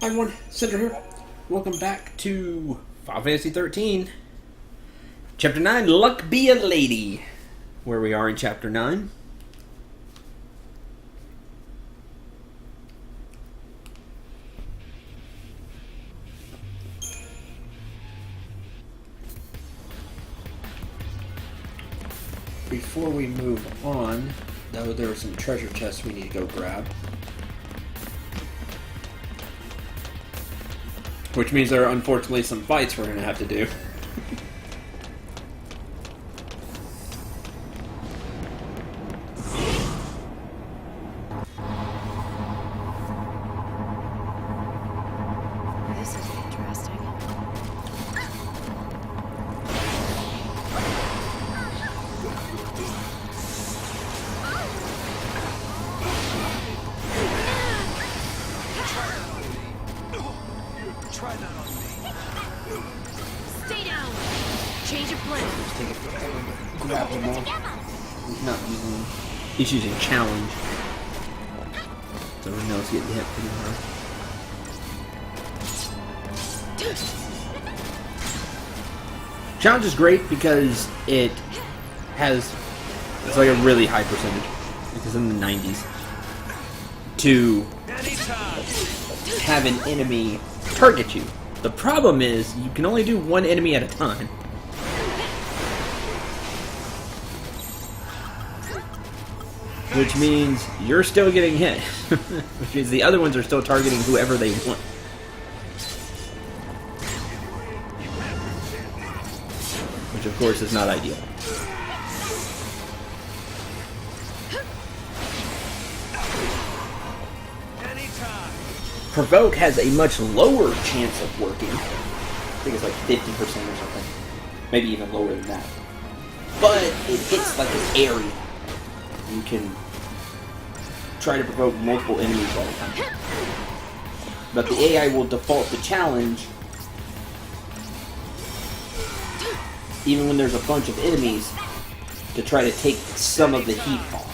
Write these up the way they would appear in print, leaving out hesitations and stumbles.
Hi everyone, Cendril here. Welcome back to Final Fantasy 13, Chapter 9, Luck Be a Lady, where we are in Chapter 9. Before we move on, though, there are some treasure chests we need to go grab. Which means there are unfortunately some fights we're going to have to do. This is interesting. Try that on me. Stay down. Change of plan. Let's take it for grab them all. He's not using them. He's using challenge. So we know it's getting hit pretty hard. Challenge is great because it's like a really high percentage. It's in the 90s. To have an enemy target you. The problem is you can only do one enemy at a time. Which means you're still getting hit. Which means the other ones are still targeting whoever they want. Which of course is not ideal. Provoke has a much lower chance of working. I think it's like 50% or something. Maybe even lower than that. But it hits like an area. You can try to provoke multiple enemies all the time. But the AI will default to challenge even when there's a bunch of enemies to try to take some of the heat off.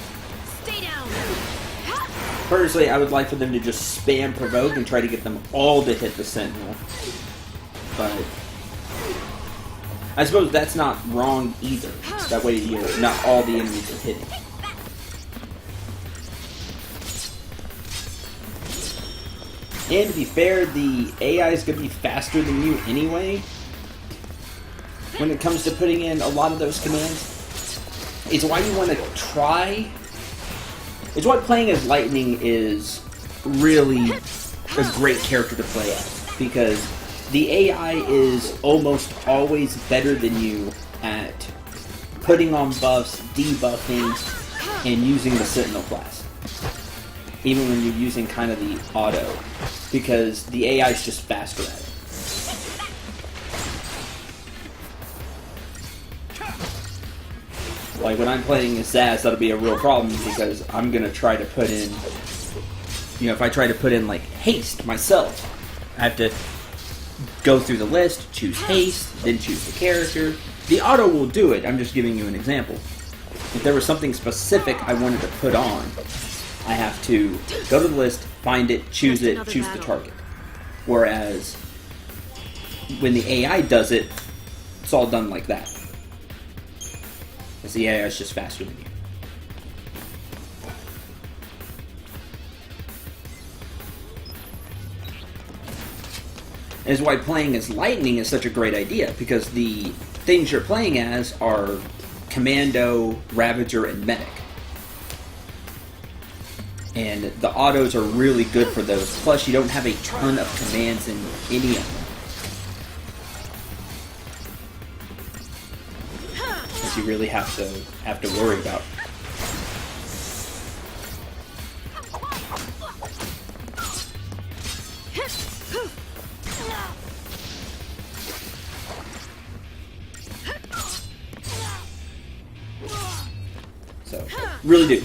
Personally, I would like for them to just spam provoke and try to get them all to hit the Cendril. But I suppose that's not wrong either. That way, not all the enemies are hitting. And to be fair, the AI is going to be faster than you anyway. When it comes to putting in a lot of those commands, it's why you want to try. It's why playing as Lightning is really a great character to play as, because the AI is almost always better than you at putting on buffs, debuffing, and using the Sentinel class. Even when you're using kind of the auto, because the AI is just faster at it. Like, when I'm playing as Zaz, that'll be a real problem, because I'm going to try to put in... if I try to put in, like, haste myself, I have to go through the list, choose haste, then choose the character. The auto will do it, I'm just giving you an example. If there was something specific I wanted to put on, I have to go to the list, find it, choose the target. Whereas, when the AI does it, it's all done like that. Because the AI is just faster than you. And is why playing as Lightning is such a great idea, because the things you're playing as are Commando, Ravager, and Medic. And the autos are really good for those. Plus, you don't have a ton of commands in any of them. You really have to worry about. So, really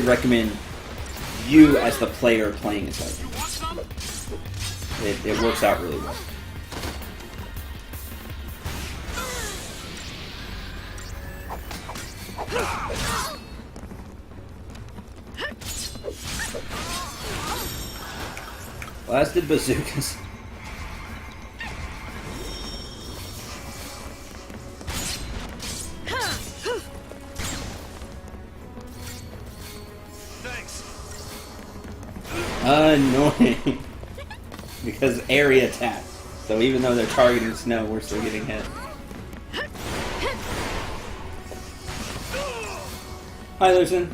recommend you as the player playing as Lightning. It works out really well. Blasted bazookas. Thanks. Annoying. Because area attack. So even though they're targeting snow, we're still getting hit. Hi, Lucian.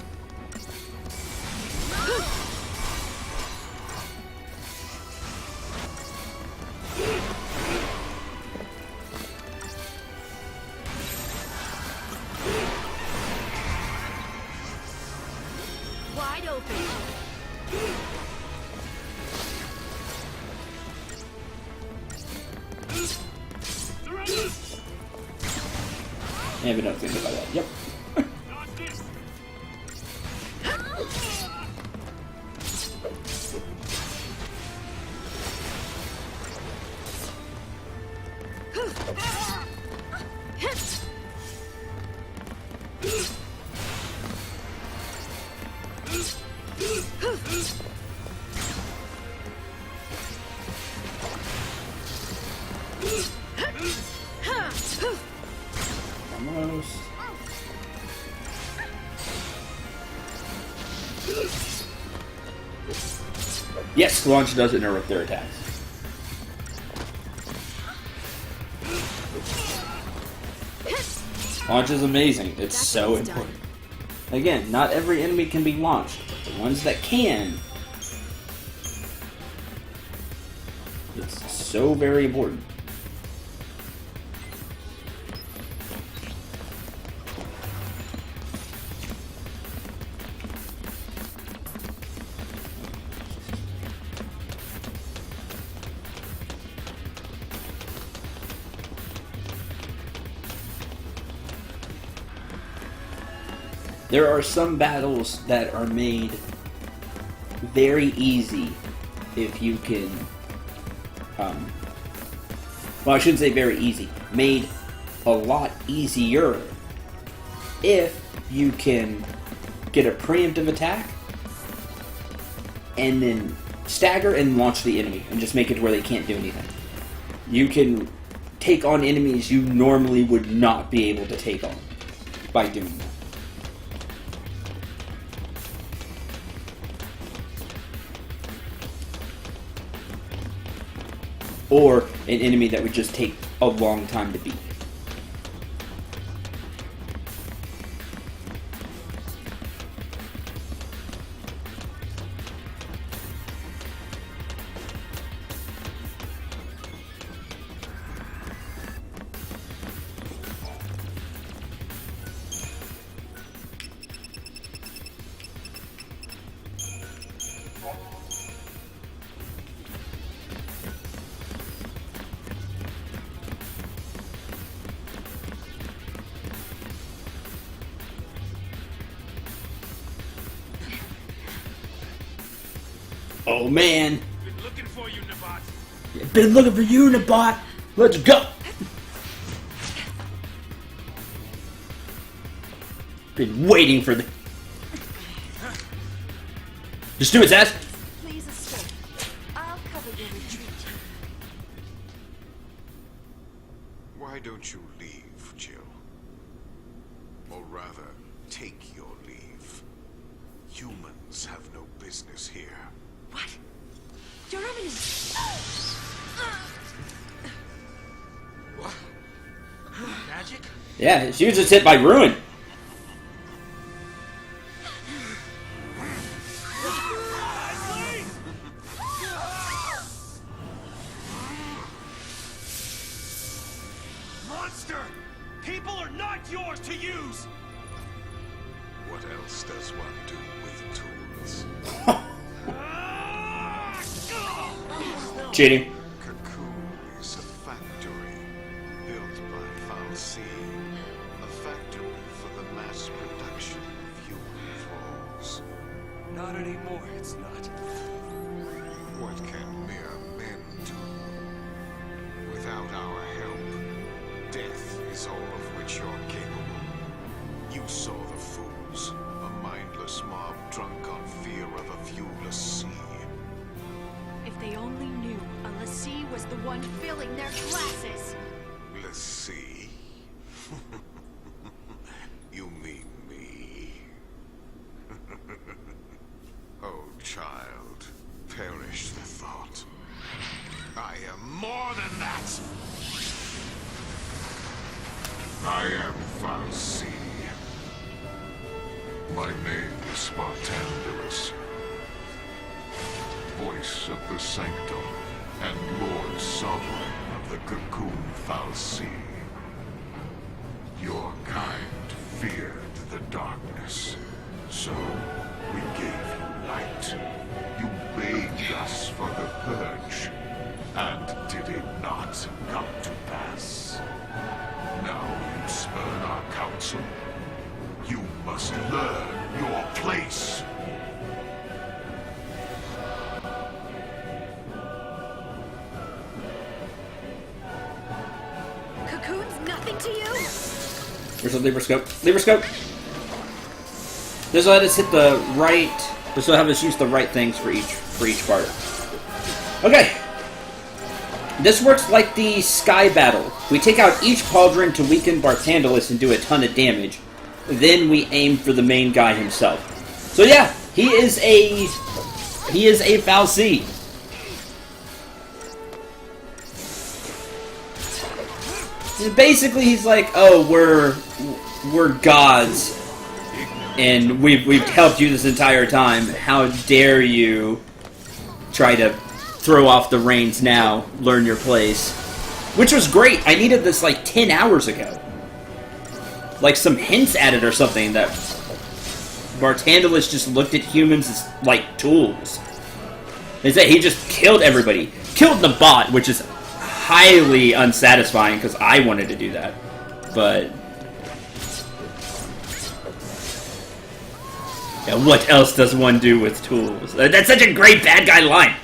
Wide open. Yeah, but don't think about that. Yep. Not this. Almost. Yes, launch does interrupt their attacks. Launch is amazing. It's so That's important. Again, not every enemy can be launched, but the ones that can, it's so very important. There are some battles that are made very easy if you can, well, I shouldn't say very easy, made a lot easier if you can get a preemptive attack and then stagger and launch the enemy and just make it where they can't do anything. You can take on enemies you normally would not be able to take on by doing that. Or an enemy that would just take a long time to beat. Oh man! Been looking for you, Nabat. Been looking for you, Nabat! Let's go! Been waiting for the... Just do it, Zaz! Please escape. I'll cover your retreat. Why don't you leave, Jill? Or rather, take your leave. Humans have no business here. What? You're imminent. What? Magic? Yeah, she was just hit by Ruin. Monster! People are not yours to use! What else does one do with tools? Cheating. Cocoon is a factory built by Fal'Cie. A factory for the mass production of human flaws. Not anymore, it's not. What can mere men do? Without our help, death is all of which you're capable. You saw the fools, a mindless mob drunk on fear of a viewless sea. If they only knew a lassie was the one filling their glasses. Let's see. You mean me? Oh, child, perish the thought. I am more than that! I am Falsi. My name is Spartanderus, voice of the Sanctum, and Lord Sovereign of the Cocoon Falsi. Your kind feared the darkness, so we gave you light. You begged us for the purge, and did it not come to pass? Now you spurn our counsel. You must learn your place. Cocoon's nothing to you? Where's the lever scope? Lever scope! This will let us hit the right... This will have us use the right things for each part. Okay! This works like the Sky Battle. We take out each pauldron to weaken Barthandelus and do a ton of damage. Then we aim for the main guy himself. So yeah, he is a Falsi. Basically, he's like, oh, we're gods, and we've helped you this entire time. How dare you try to throw off the reins now? Learn your place. Which was great. I needed this like 10 hours ago. Like some hints at it or something that Barthandelus just looked at humans as like tools. Is that he just killed everybody. Killed the bot, which is highly unsatisfying because I wanted to do that. But yeah, what else does one do with tools? That's such a great bad guy line.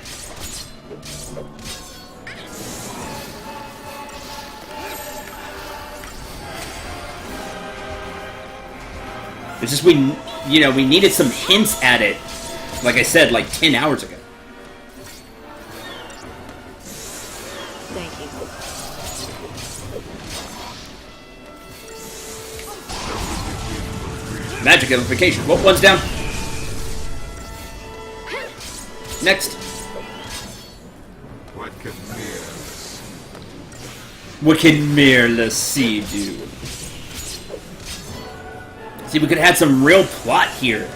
It's just we needed some hints at it. Like I said, like 10 hours ago. Thank you. Magic amplification. Well, one's down. Next. What can mere see do? See, we could have had some real plot here.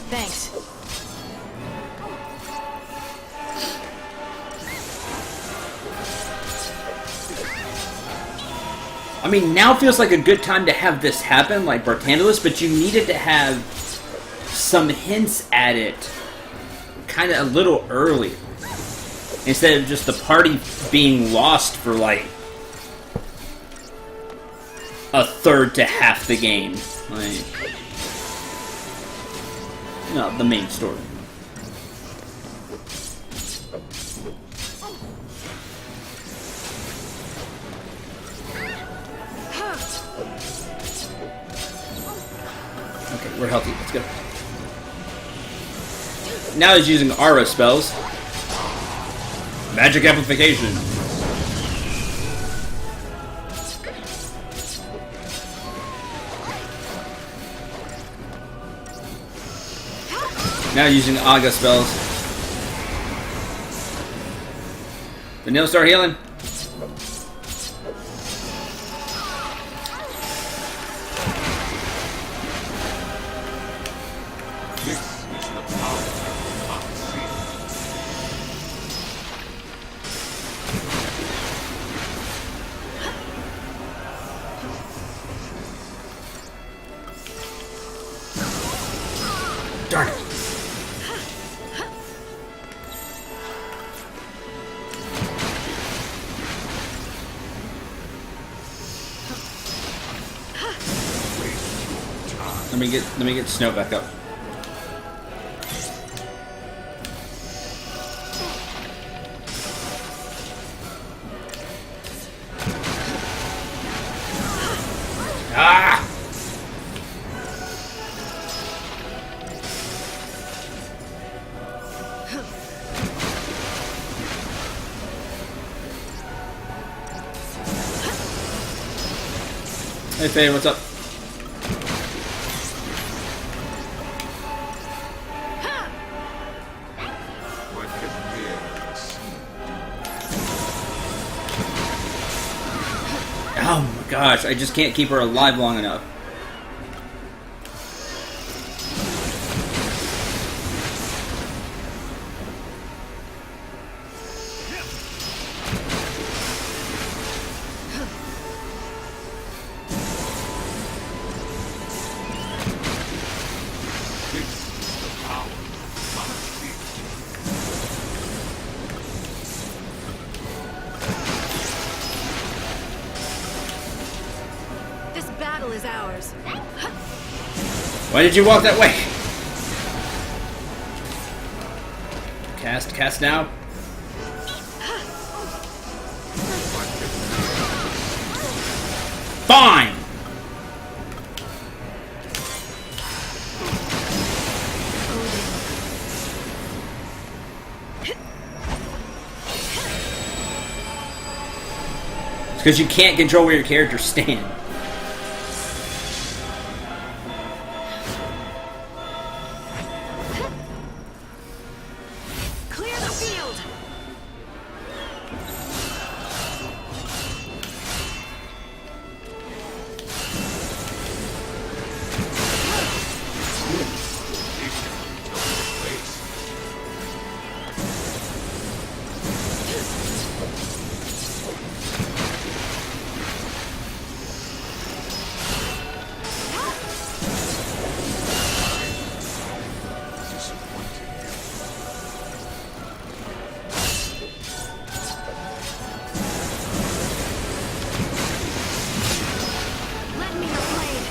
Thanks. I mean, now feels like a good time to have this happen, like Barthandelus, but you needed to have some hints at it kind of a little earlier. Instead of just the party being lost for, like, a third to half the game. Like, no, the main story. Okay, we're healthy. Let's go. Now he's using aura spells. Magic amplification. Now using Aga spells. Vanilla start healing. Darn it. Let me get Snow back up. Ah! Hey Faye, what's up? What could this? Oh my gosh, I just can't keep her alive long enough. This battle is ours. Why did you walk that way? Cast now. Fine! It's because you can't control where your characters stand. Clear the field. Lend me your blade.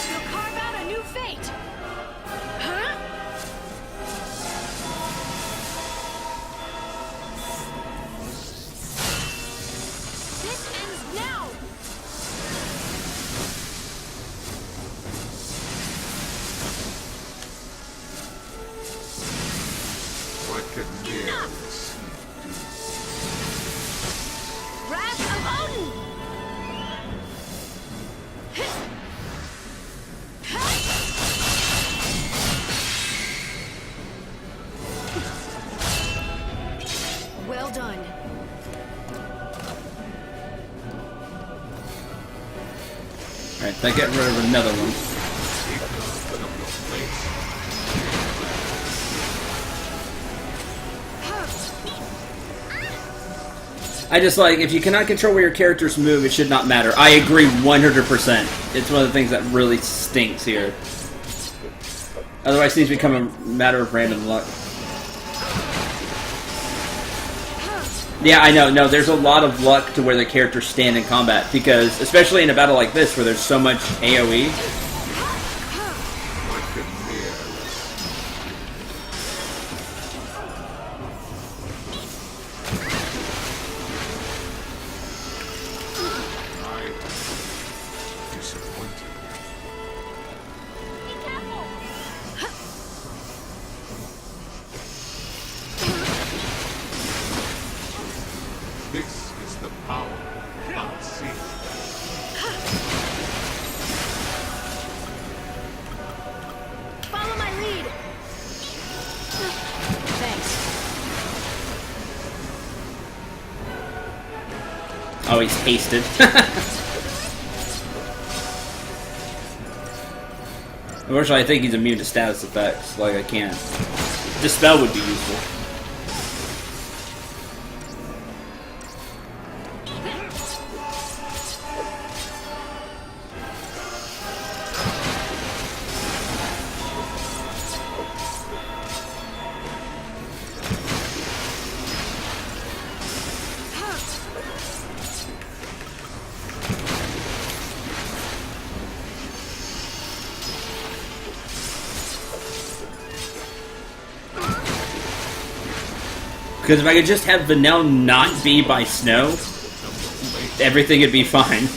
You'll carve out a new fate. Huh? This ends now. What could Enough! this? Wrath of Odin. Well done. Alright, I get rid of another one. I just like, if you cannot control where your characters move, it should not matter. I agree 100%. It's one of the things that really stinks here. Otherwise, things become a matter of random luck. Yeah, I know. No, there's a lot of luck to where the characters stand in combat, because, especially in a battle like this, where there's so much AoE, What could this? I'm disappointed. This is the power unseen. Follow my lead. Thanks. oh, he's hasted. Unfortunately, I think he's immune to status effects. Like, I can't. Dispel would be useful. Because if I could just have Vanel not be by snow, everything would be fine.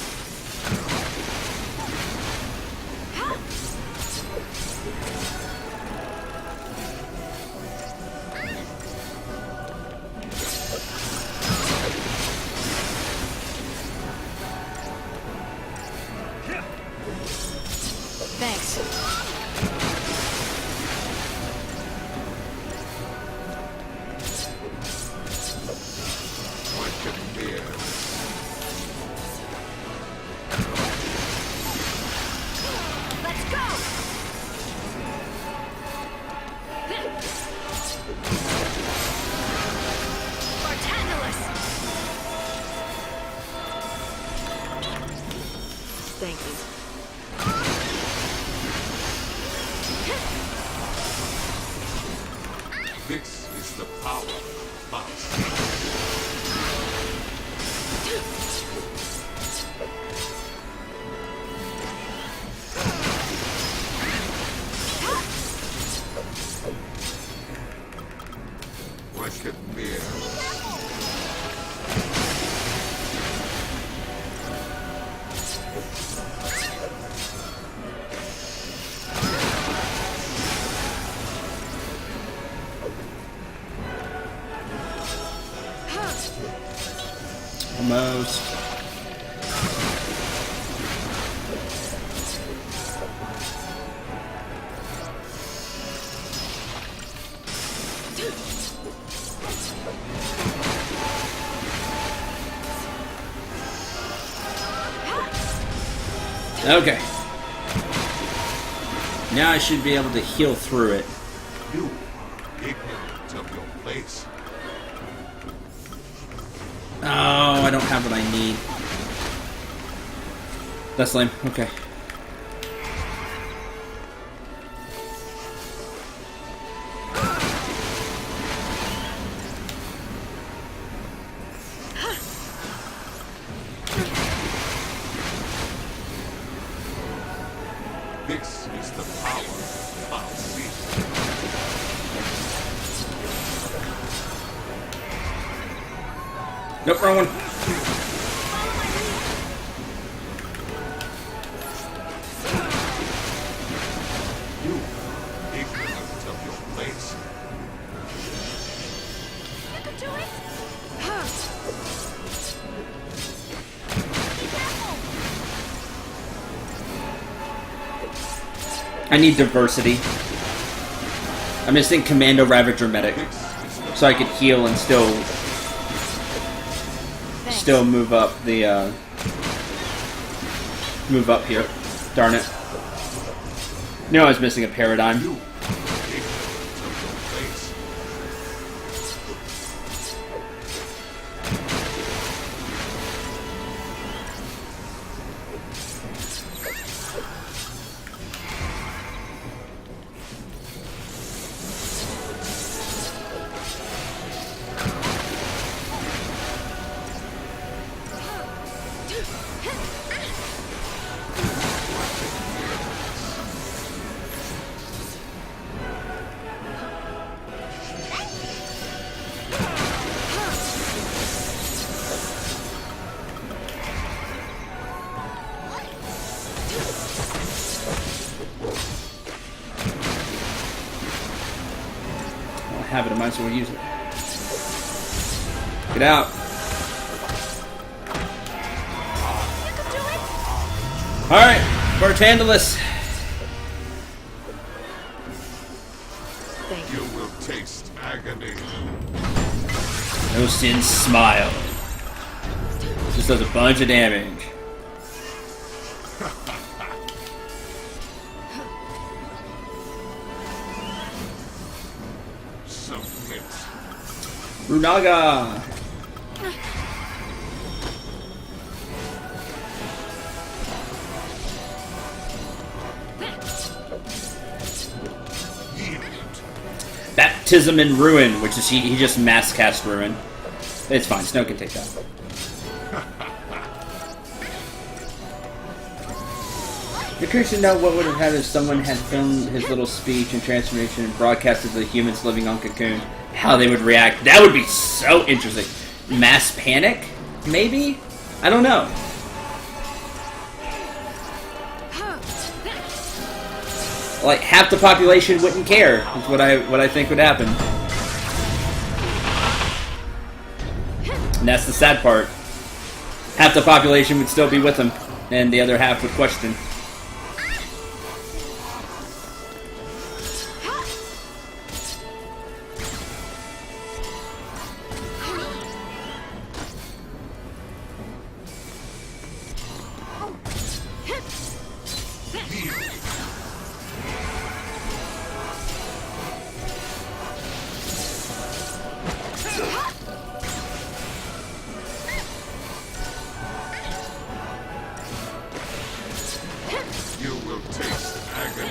Thanks. Let's go! Thank you. This is the power of mouse. Wicked mirror. Almost. Okay. Now I should be able to heal through it. You are ignorant of your place. Oh, I don't have what I need. That's lame. Okay. This is the power of mouse. Nope, wrong one. You are ignorant of your place. You can do it! Be careful! I need diversity. I'm missing Commando Ravager Medic, so I could heal and still move up the move up here. Darn it. No, I was missing a paradigm. You are ignorant of your place. I have it, I might as well use it. Get out. Alright, Bartandalus. Thank you. You will taste agony. No Sin Smile. Just does a bunch of damage. Submit. Runaga. Yield. Baptism in Ruin, which is he just mass cast Ruin. It's fine, Snow can take that. You're curious to know what would have happened if someone had filmed his little speech and transformation and broadcasted to the humans living on Cocoon. how they would react. That would be so interesting. Mass panic? Maybe? I don't know. Like, half the population wouldn't care, is what I think would happen. And that's the sad part. Half the population would still be with him, and the other half would question. You will taste agony.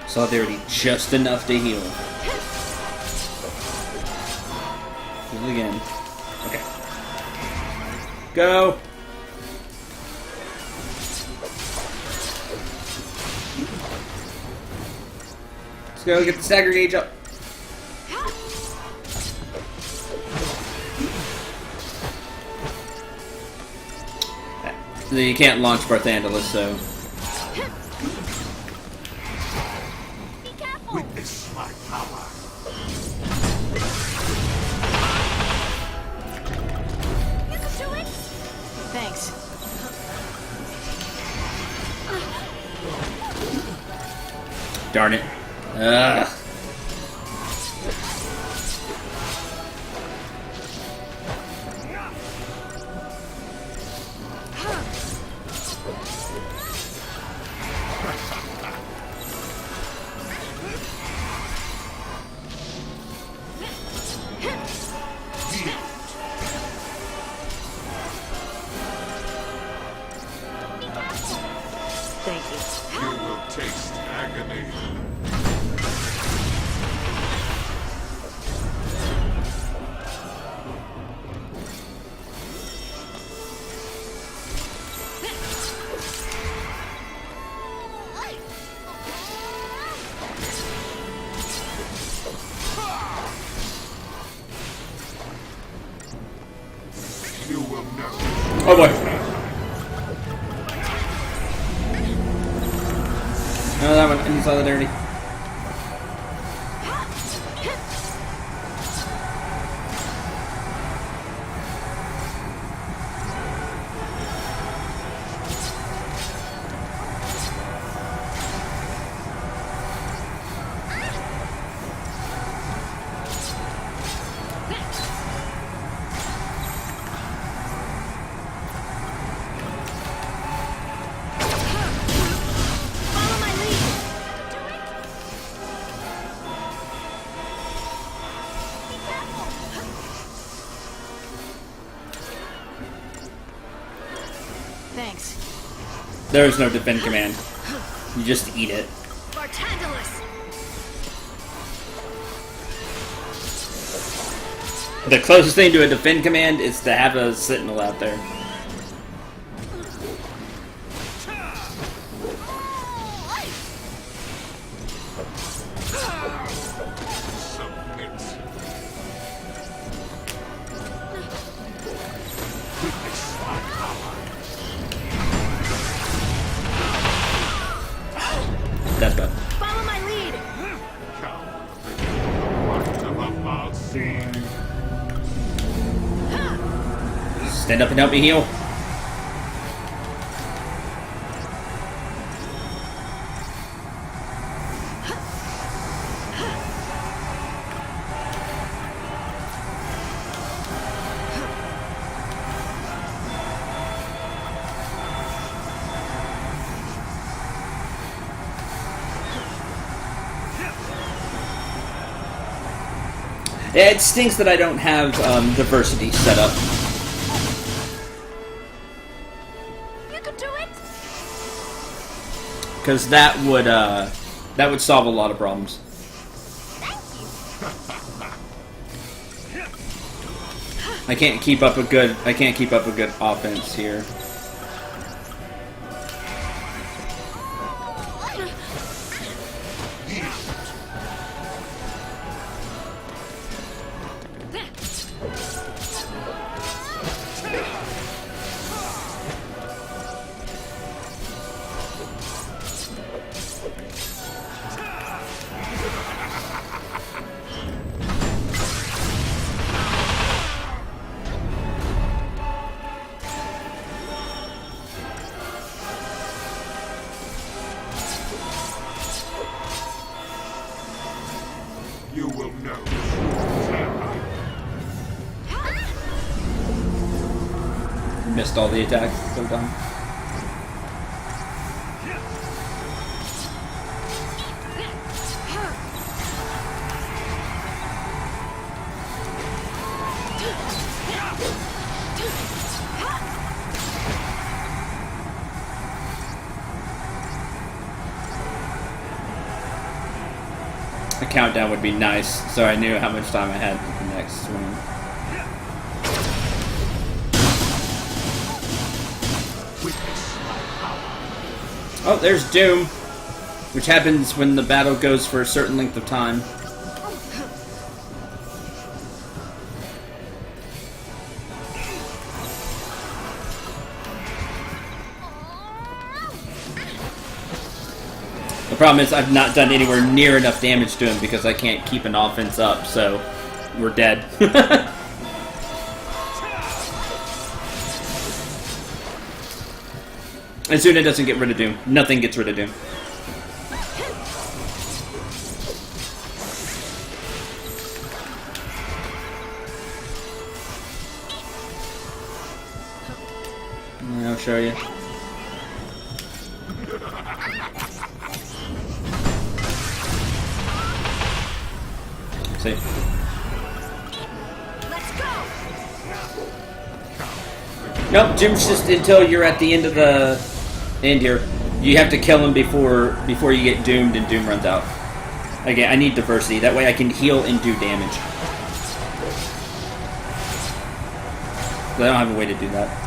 Solidarity just enough to heal. Do it again. Okay. Go! Let's go get the stagger gauge up. You can't launch Barthandalus, so... Witness my power. You can do it. Thanks. Darn it. Ugh. Thank you. You will taste agony. You will never. Oh boy. No, that one. I need Solidarity. Follow my lead. Thanks. There is no defend command. You just eat it. Barthandalus. The closest thing to a defend command is to have a sentinel out there. Submit. Witness my power. That's bad. Follow my lead. Right above scene. Stand up and help me heal. Yeah, it stinks that I don't have diversity set up. You can do it. Because that would solve a lot of problems. Thanks. I can't keep up a good offense here. You will know. Missed all the attacks so dumb. A countdown would be nice, so I knew how much time I had for the next swing. Oh, there's Doom, which happens when the battle goes for a certain length of time. The problem is I've not done anywhere near enough damage to him because I can't keep an offense up, so we're dead. And soon it doesn't get rid of Doom. Nothing gets rid of Doom. I'll show you. See? Let's go. Nope, Doom's just until you're at the end of the end here. You have to kill him before you get doomed and Doom runs out. Again, I need diversity. That way I can heal and do damage. But I don't have a way to do that.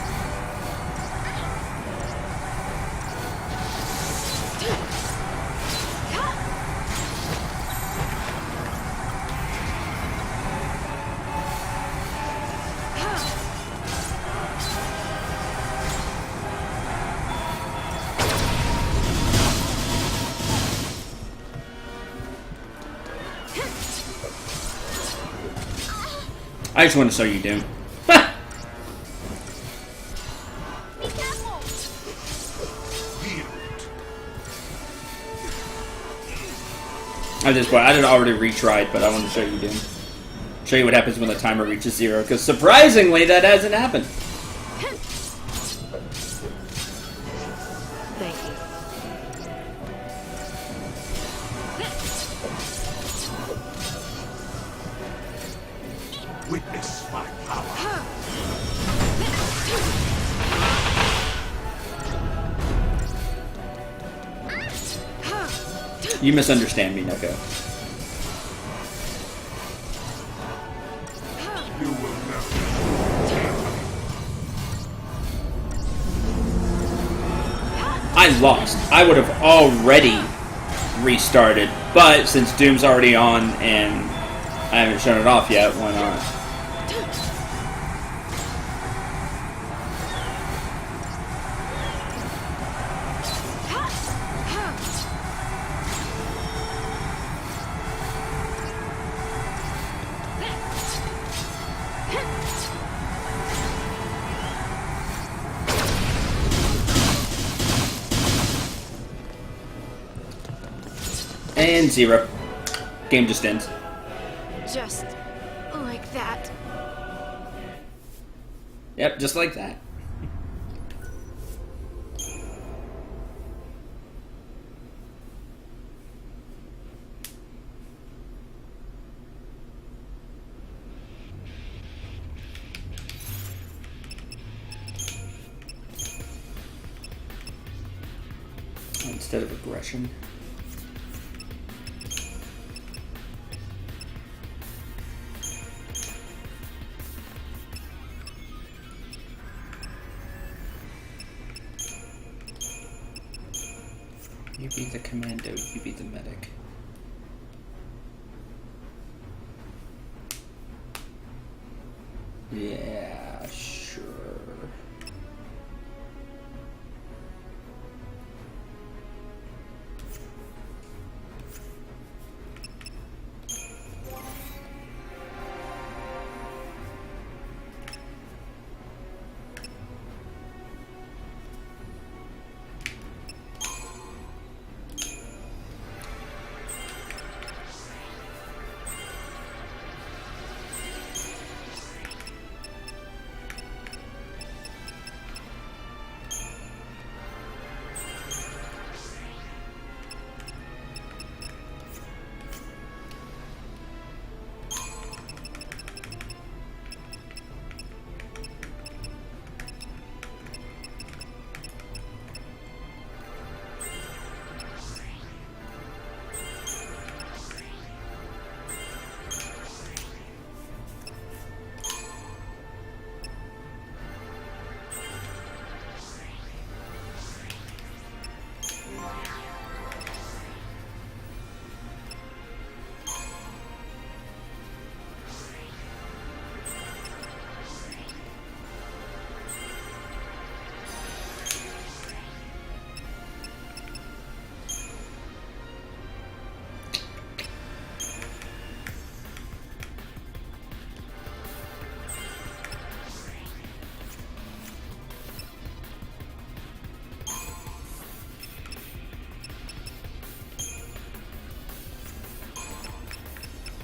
I just want to show you Doom. At this point, I had already retried, but I want to show you Doom. Show you what happens when the timer reaches 0, because surprisingly, that hasn't happened. Thank you. Witness my power. You misunderstand me, Neko. You will know. I lost. I would have already restarted, but since Doom's already on and I haven't shown it off yet, why not? And 0. Game just ends. Just like that. Yep, just like that. Instead of aggression. be the commando, you be the medic. Yeah, sure.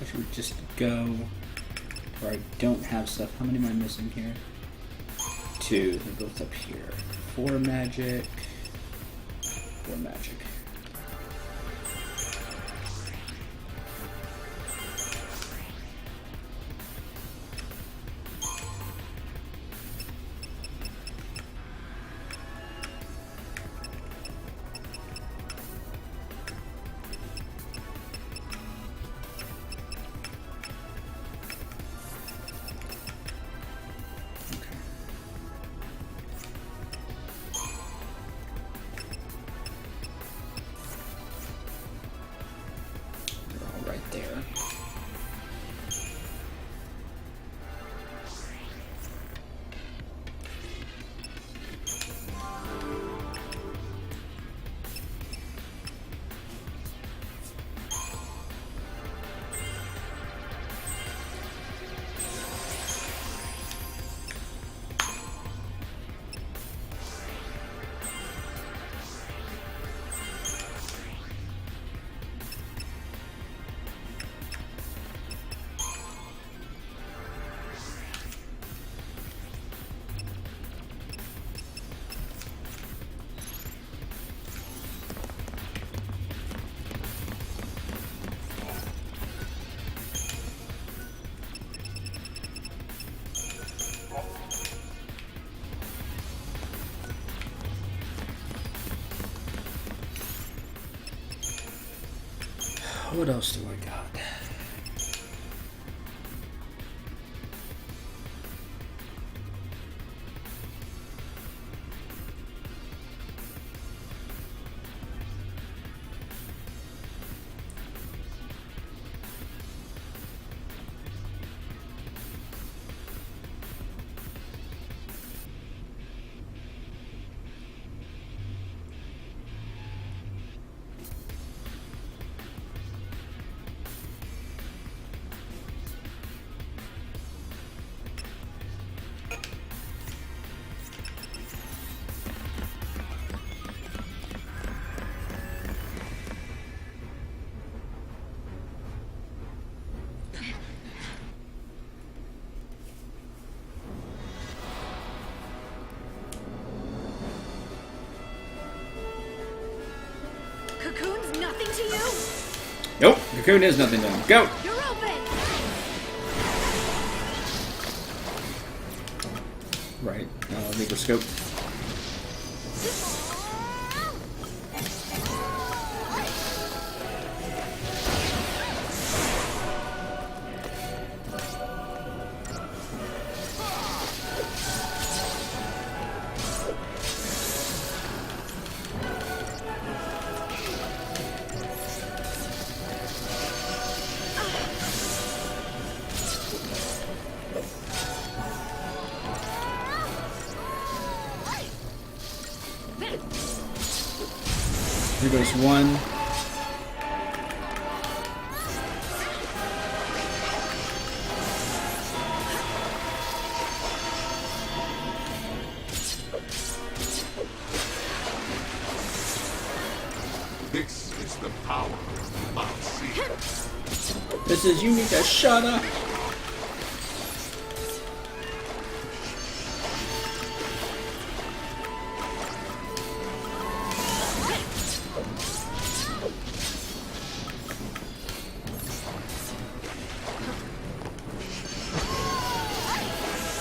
I should just go where I don't have stuff. How many am I missing here? 2. They're both up here. 4 magic. 4 magic. There. What else do I got? Cocoon's nothing to you? Nope, Cocoon is nothing to him. Go! You're open! Right, Reaper Scope. Here goes one. This is the power of Mount Sea. This is, you need to shut up.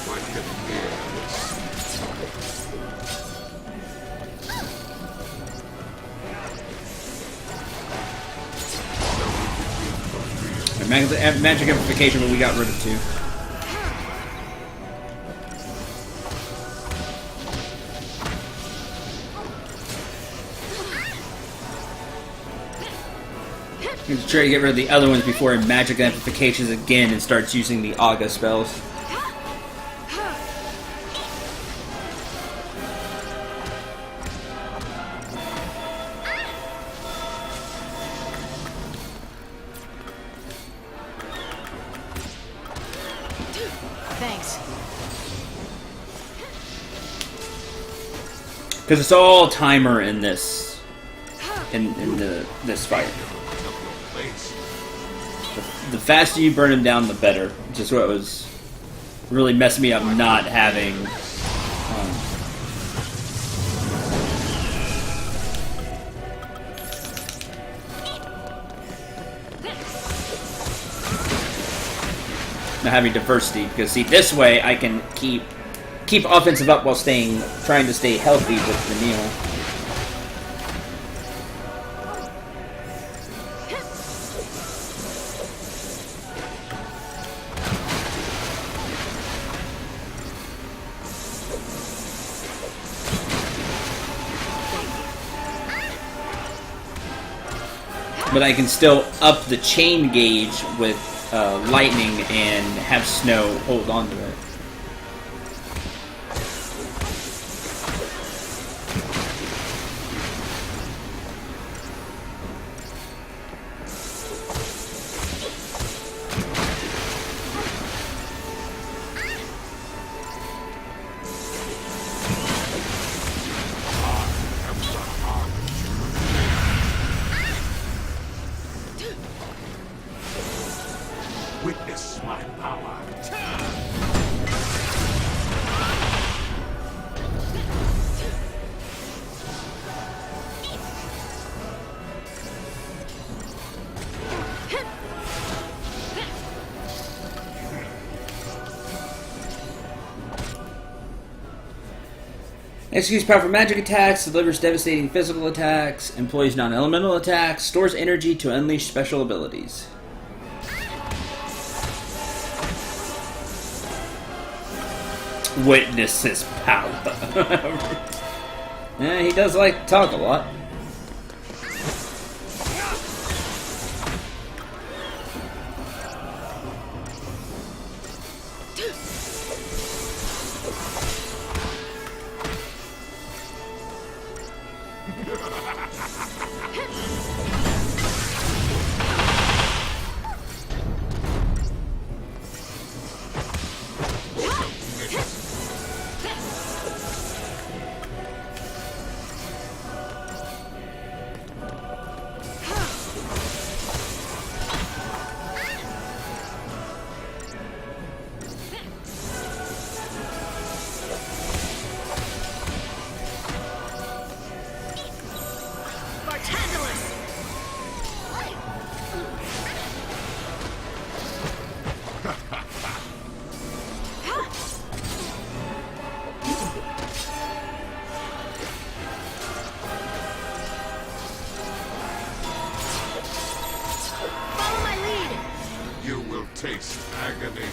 I can hear this. Magic amplification, but we got rid of 2. He's trying to get rid of the other ones before he magic amplifications again and starts using the Aga spells. Thanks. Because it's all timer in this, this fight. The faster you burn him down, the better. Just what was really messing me up, not having. Not having diversity, because see, this way I can keep offensive up while trying to stay healthy with the meal. But I can still up the chain gauge with lightning and have snow hold on to it. Witness my power. Executes powerful magic attacks, delivers devastating physical attacks, employs non-elemental attacks, stores energy to unleash special abilities. Witness his power. Yeah, he does like to talk a lot. You will taste agony.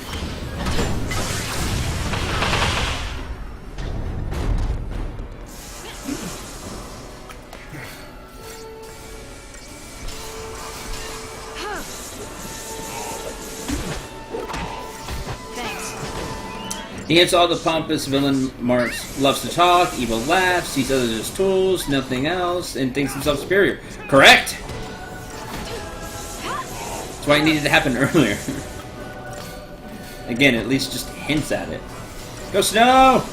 He hits all the pompous villain marks, loves to talk, evil laughs, sees others as tools, nothing else, and thinks himself superior. Correct! That's why it needed to happen earlier. Again, at least just hints at it. Go Snow!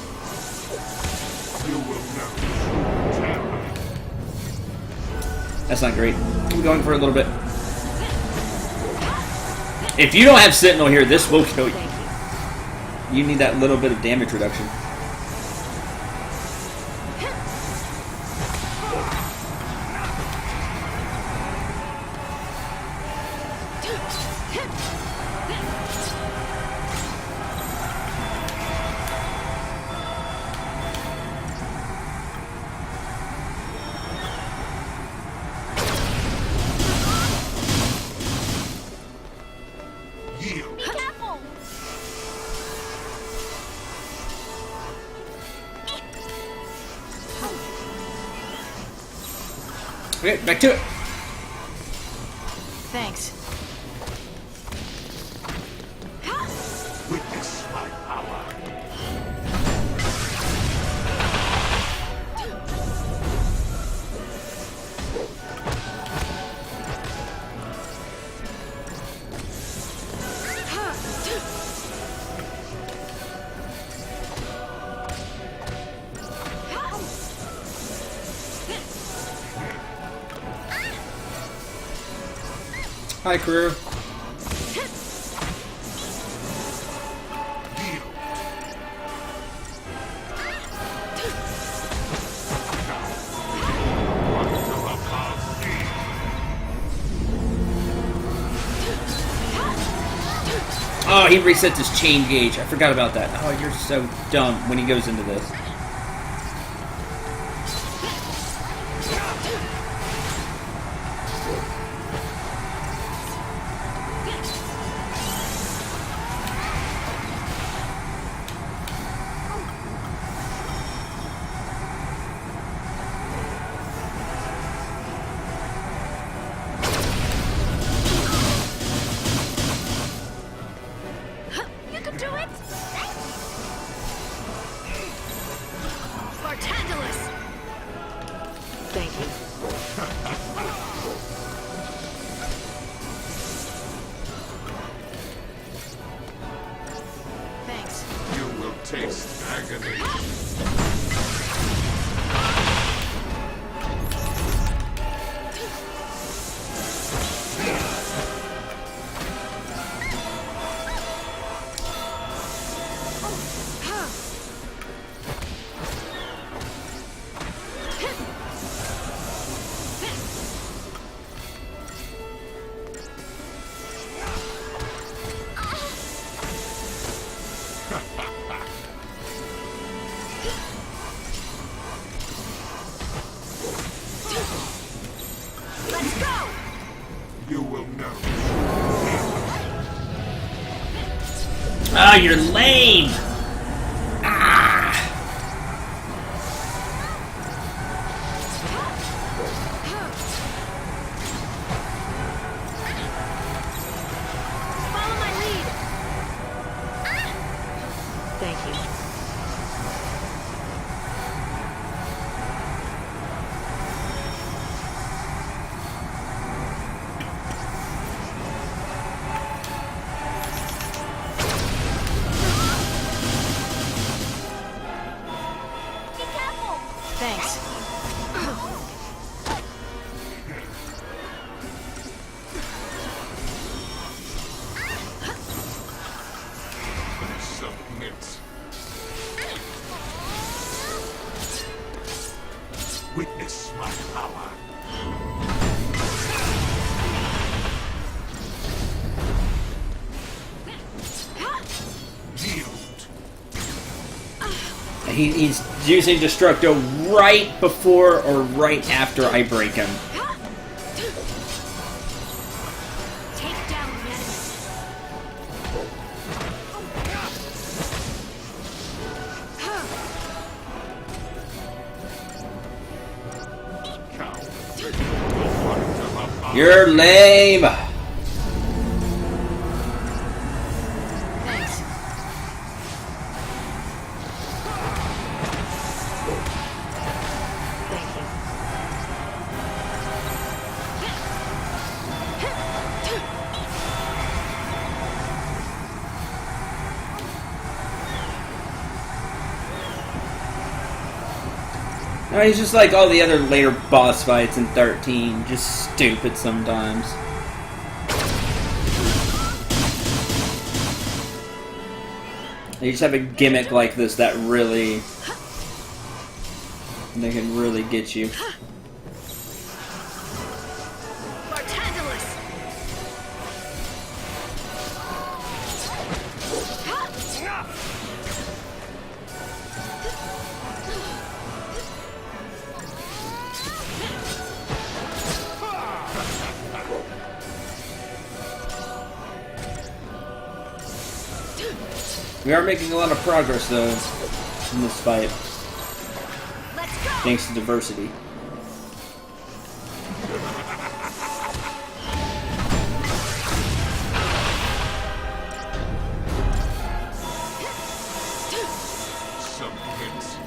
That's not great. Keep going for a little bit. If you don't have Sentinel here, this will kill you. You need that little bit of damage reduction. Yield. Be careful! Okay, back to it. Thanks. Witness my power. Hi, crew. Oh, he resets his chain gauge. I forgot about that. Oh, you're so dumb when he goes into this. You can do it! Spartandalus! Thank you. Thanks. You will taste agony. Let's go! You will know. Ah, you're lame! Ah! Follow my lead! Thank you. Be careful! Thanks. Submit. Witness my power. Yield. He's using Destructo right before or right after I break him. Take down the enemy. Coward. What of a You're lame! Thanks. No, he's just like all the other later boss fights in 13, just stupid sometimes. They just have a gimmick like this that really... they can really get you. We are making a lot of progress, though, in this fight. Thanks to diversity. Some hits.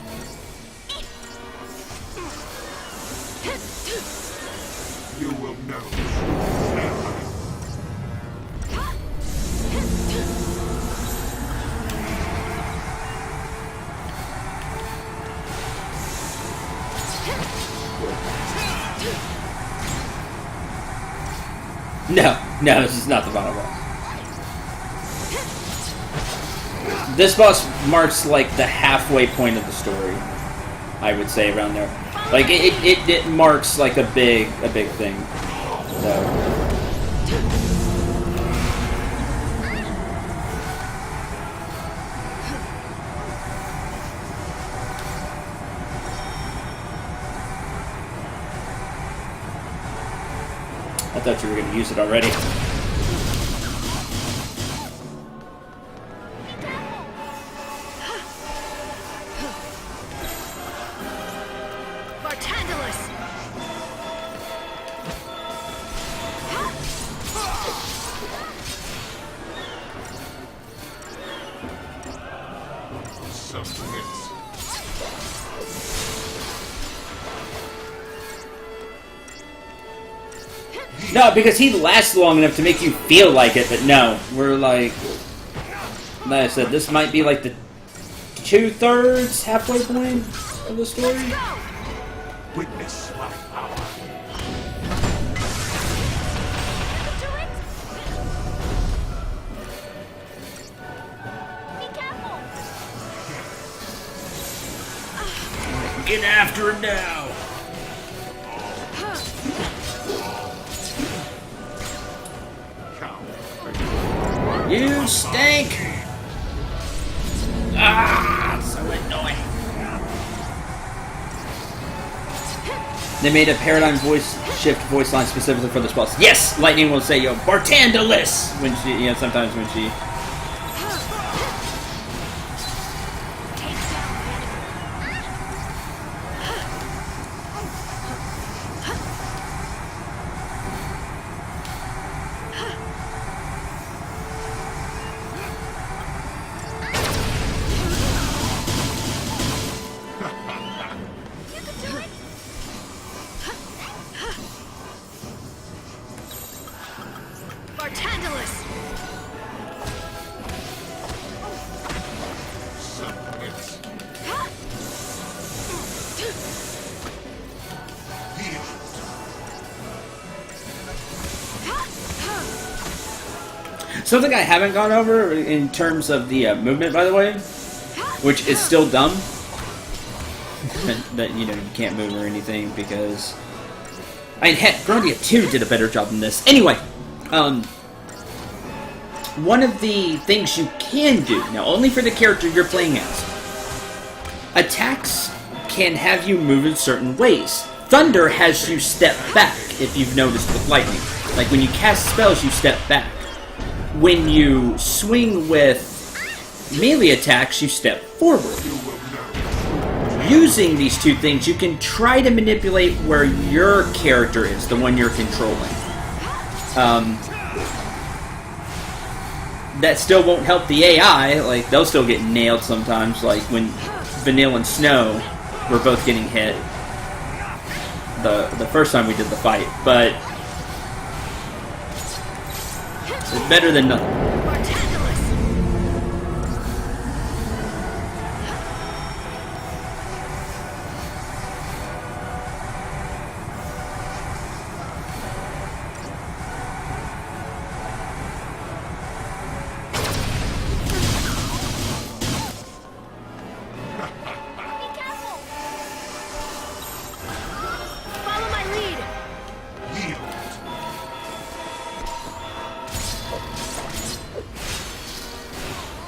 You will know. No, this is not the final boss. This boss marks like the halfway point of the story, I would say, around there. Like it marks like a big thing. So. I thought you were going to use it already. Some hits. No, because he lasts long enough to make you feel like it, but no. We're like I said, this might be like the 2/3 halfway point of the story. Witness my power. Be careful. Get after him now. You stink! Ah, so annoying. They made a paradigm voice shift voice line specifically for this boss. Yes, Lightning will say, "Yo, Bartandalis!" when she, you know, sometimes when she. Something I haven't gone over in terms of the movement, by the way, which is still dumb. That, you know, you can't move or anything because... I mean, heck, Grandia 2 did a better job than this. Anyway, one of the things you can do, now only for the character you're playing as, attacks can have you move in certain ways. Thunder has you step back, if you've noticed with lightning. Like when you cast spells, you step back. When you swing with melee attacks, you step forward. Using these two things, you can try to manipulate where your character is, the one you're controlling. That still won't help the AI, like, they'll still get nailed sometimes, like when Vanille and Snow were both getting hit the first time we did the fight, but it's better than nothing.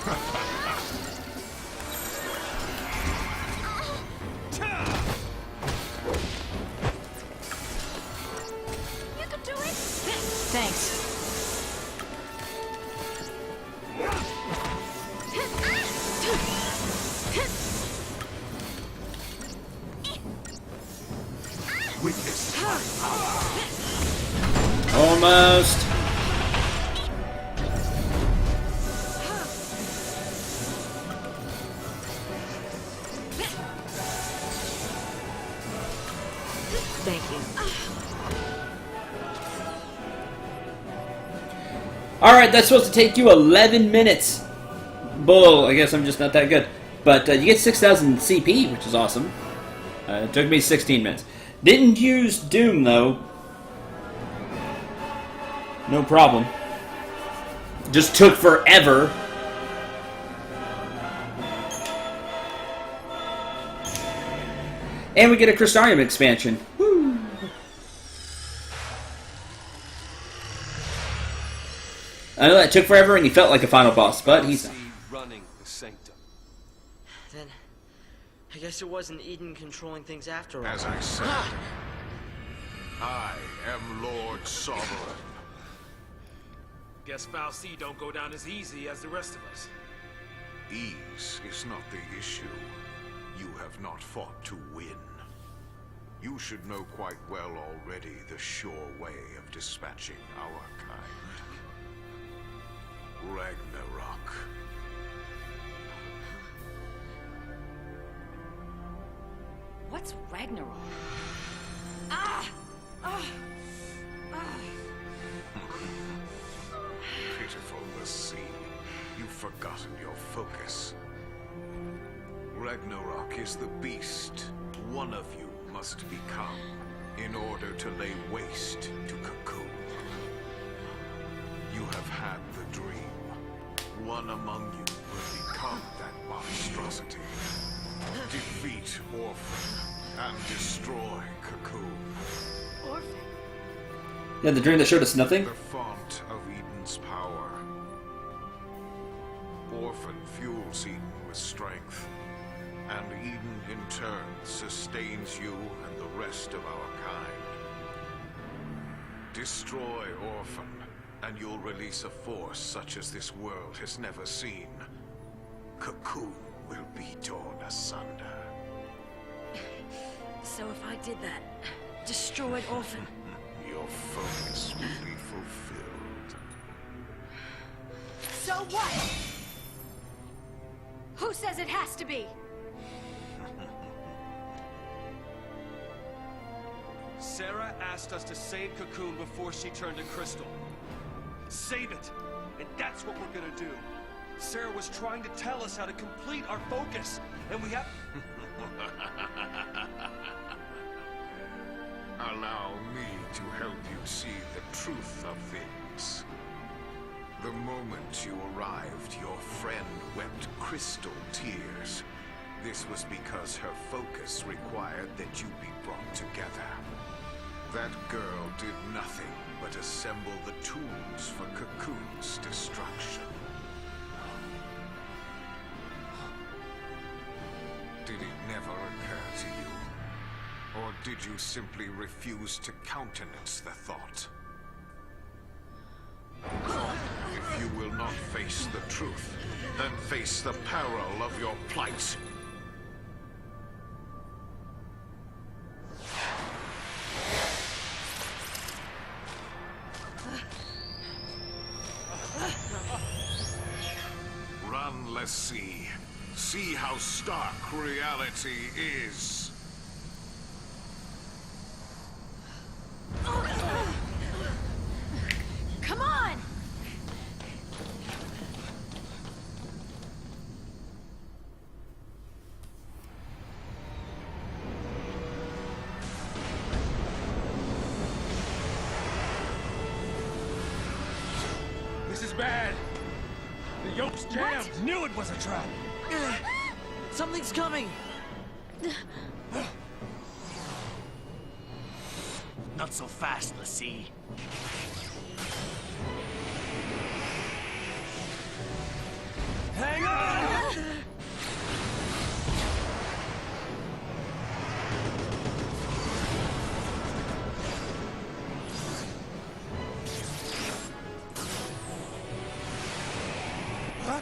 You can do it! Thanks. Witness my power. Almost. Thank you. Alright, that's supposed to take you 11 minutes. Bull, I guess I'm just not that good. But you get 6,000 CP, which is awesome. It took me 16 minutes. Didn't use Doom, though. No problem. Just took forever. And we get a Crystarium expansion. Woo! I know that took forever and he felt like a final boss, but he's not. Running the sanctum. Then, I guess it wasn't Eden controlling things after all. As I said, I am Lord Sovereign. Guess Fal'Cie don't go down as easy as the rest of us. Ease is not the issue. You have not fought to win. You should know quite well already the sure way of dispatching our kind. Ragnarok. What's Ragnarok? Ah! Ah! Ah! Pitiful Lassie. You've forgotten your focus. Ragnarok is the beast one of you must become in order to lay waste to Cocoon. You have had the dream. One among you will become that monstrosity. Defeat Orphan and destroy Cocoon. Orphan? Yeah, the dream that showed us nothing. The font of Eden's power. Orphan fuels Eden with strength, and Eden in turn sustains you and the rest of our kind. Destroy Orphan, and you'll release a force such as this world has never seen. Cocoon will be torn asunder. So if I did that, destroyed Orphan, Your focus will be fulfilled. So what? Who says it has to be? Sarah asked us to save Cocoon before she turned to Crystal. Save it! And that's what we're gonna do. Sarah was trying to tell us how to complete our focus, and we have... Allow me to help you see the truth of things. The moment you arrived, your friend wept crystal tears. This was because her focus required that you be brought together. That girl did nothing but assemble the tools for Cocoon's destruction. Did it never occur to you? Or did you simply refuse to countenance the thought? If you will not face the truth, then face the peril of your plight. Run, let's see. See how stark reality is. Come on! This is bad! The yoke's jammed! Knew it was a trap! Something's coming! Not so fast, Lassie. Hang on! Huh?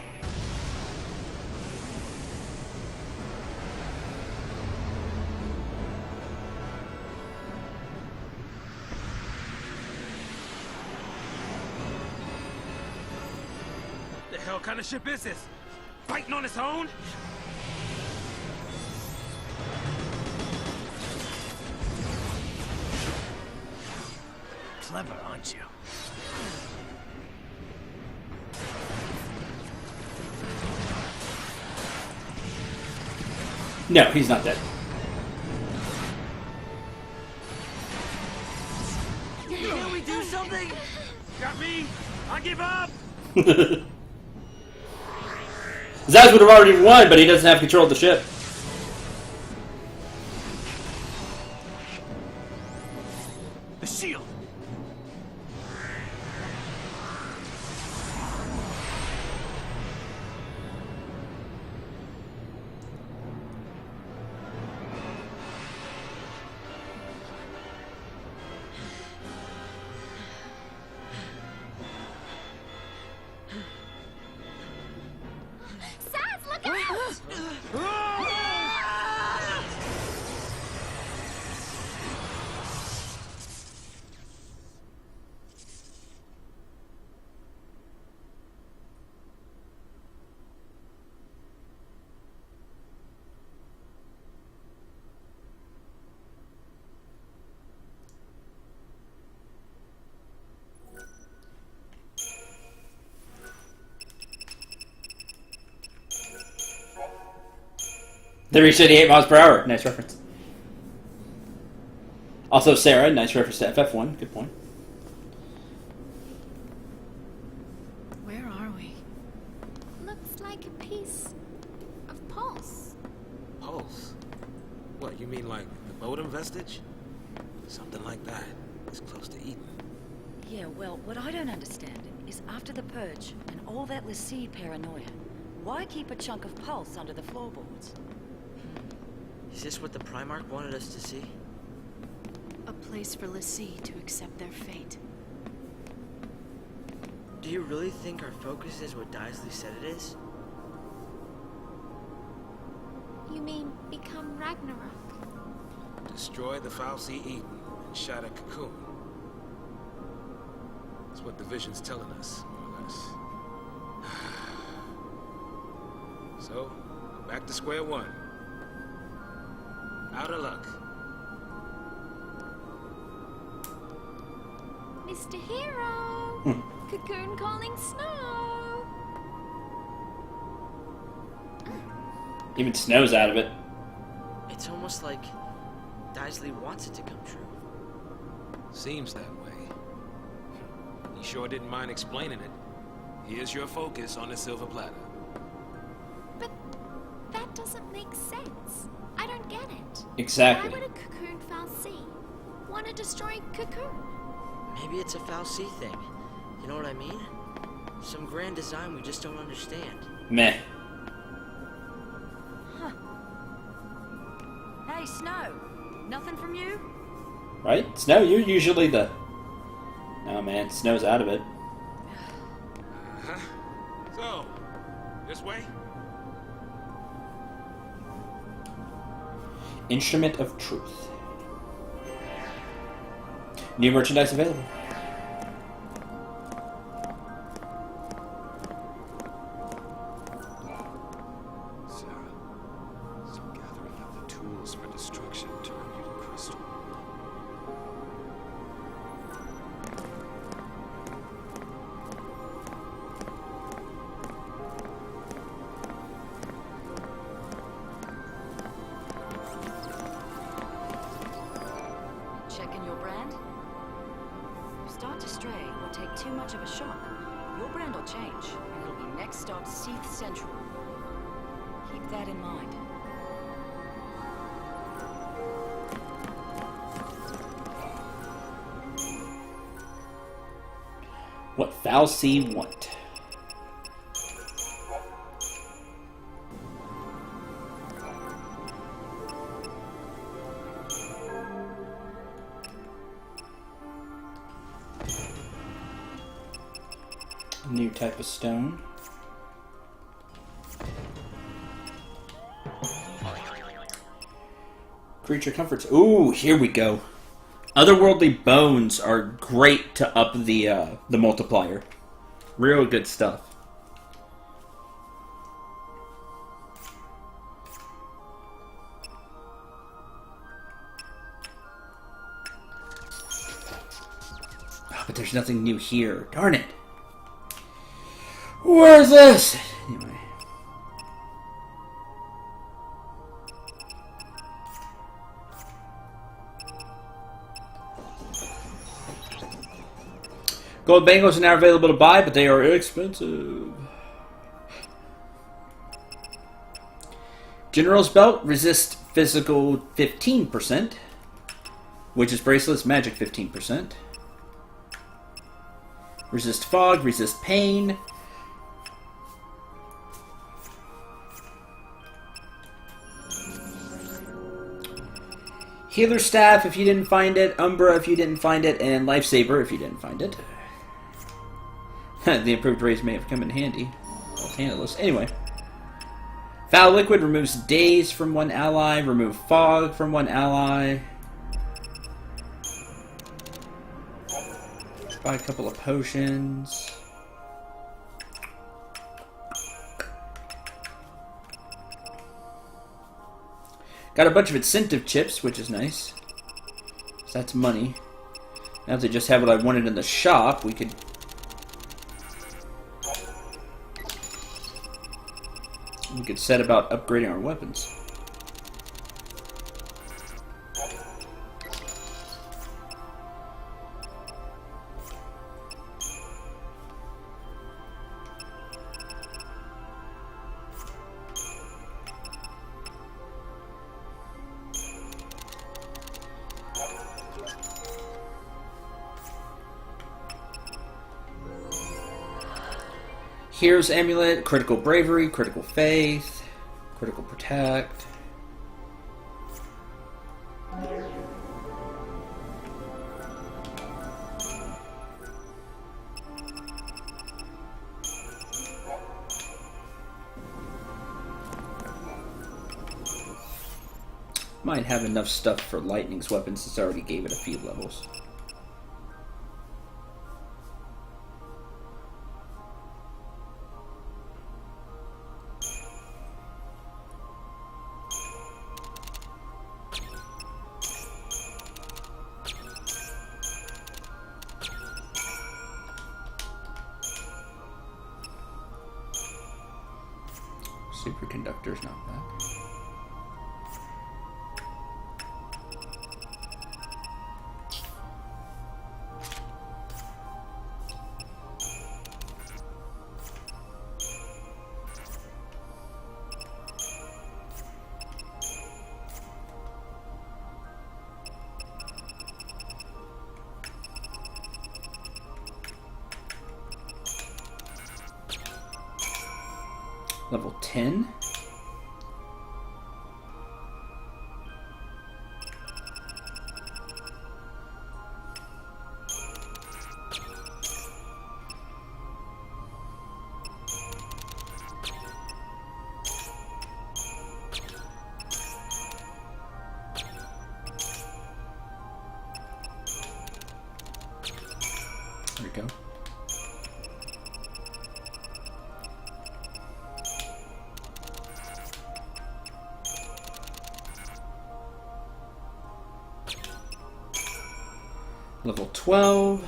The hell kind of ship is this? Fighting on its own? Clever, aren't you? No, he's not dead. Can we do something? Got me? I give up! Zaz would have already won, but he doesn't have control of the ship. The shield! Saz, look out! They reached 88 miles per hour. Nice reference. Also, Sarah, nice reference to FF1. Good point. Where are we? Looks like a piece of pulse. Pulse? What, you mean like the Bodum vestige? Something like that. It's close to Eden. Yeah, well, what I don't understand is after the purge and all that Lassie paranoia, why keep a chunk of pulse under the floorboards? Is this what the Primarch wanted us to see? A place for Lassie to accept their fate. Do you really think our focus is what Daisley said it is? You mean become Ragnarok? Destroy the Foul Sea Eden and shatter Cocoon. That's what the vision's telling us, more or less. So, back to square one. Out of luck. Mr. Hero! Cocoon calling Snow! Even Snow's out of it. It's almost like Daisley wants it to come true. Seems that way. He sure didn't mind explaining it. Here's your focus on the silver platter. But that doesn't make sense. I don't get it. Exactly. Why would a Cocoon Fal'Cie want to destroy Cocoon? Maybe it's a Foul Sea thing. You know what I mean? Some grand design we just don't understand. Meh. Hey, Snow, nothing from you? Right? Snow, you're usually the... Oh man, Snow's out of it. Uh-huh. So, this way? Instrument of Truth. New merchandise available. Sarah, some gathering of the tools for destruction turned you to crystal. Checking your brand? You start to stray or take too much of a shock, your brand will change, and it'll be next stop Cendril. Keep that in mind. What Fal'Cie want? New type of stone. Creature comforts. Ooh, here we go. Otherworldly bones are great to up the multiplier. Real good stuff. Oh, but there's nothing new here. Darn it. Where's this? Anyway. Gold bangles are now available to buy, but they are expensive. General's belt resist physical 15%. Witch's bracelets magic 15%. Resist fog, resist pain. Healer staff if you didn't find it, Umbra if you didn't find it, and Lifesaver if you didn't find it. The improved rays may have come in handy. Handless. Anyway. Foul Liquid removes daze from one ally. Remove fog from one ally. Buy a couple of potions. Got a bunch of incentive chips, which is nice. So that's money. Now that I just have what I wanted in the shop, we could... set about upgrading our weapons. Hero's Amulet, Critical Bravery, Critical Faith, Critical Protect. Might have enough stuff for Lightning's weapon since I already gave it a few levels. Superconductor's not bad. Level 10. There we go. Level 12.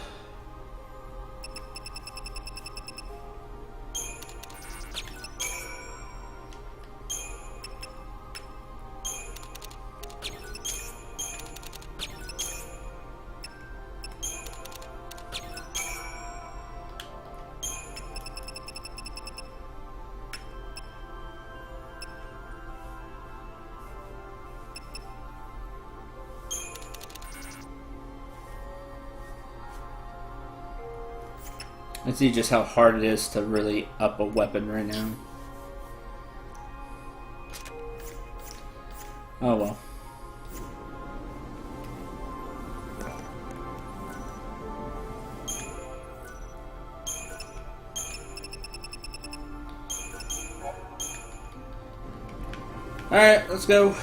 Let's see just how hard it is to really up a weapon right now. Oh well. Alright, let's go.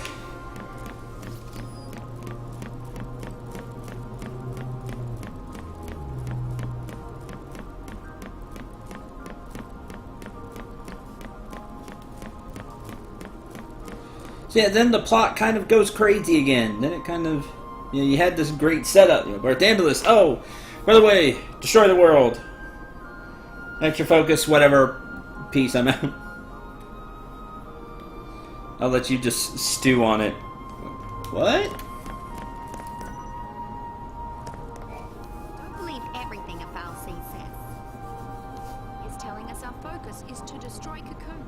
So yeah, then the plot kind of goes crazy again. Then it kind of, you know, you had this great setup. You know, Barthandulus, oh, by the way, destroy the world. Extra focus, whatever. Peace, I'm out. I'll let you just stew on it. What? Don't believe everything a Fal'Cie says. He's telling us our focus is to destroy Cocoon.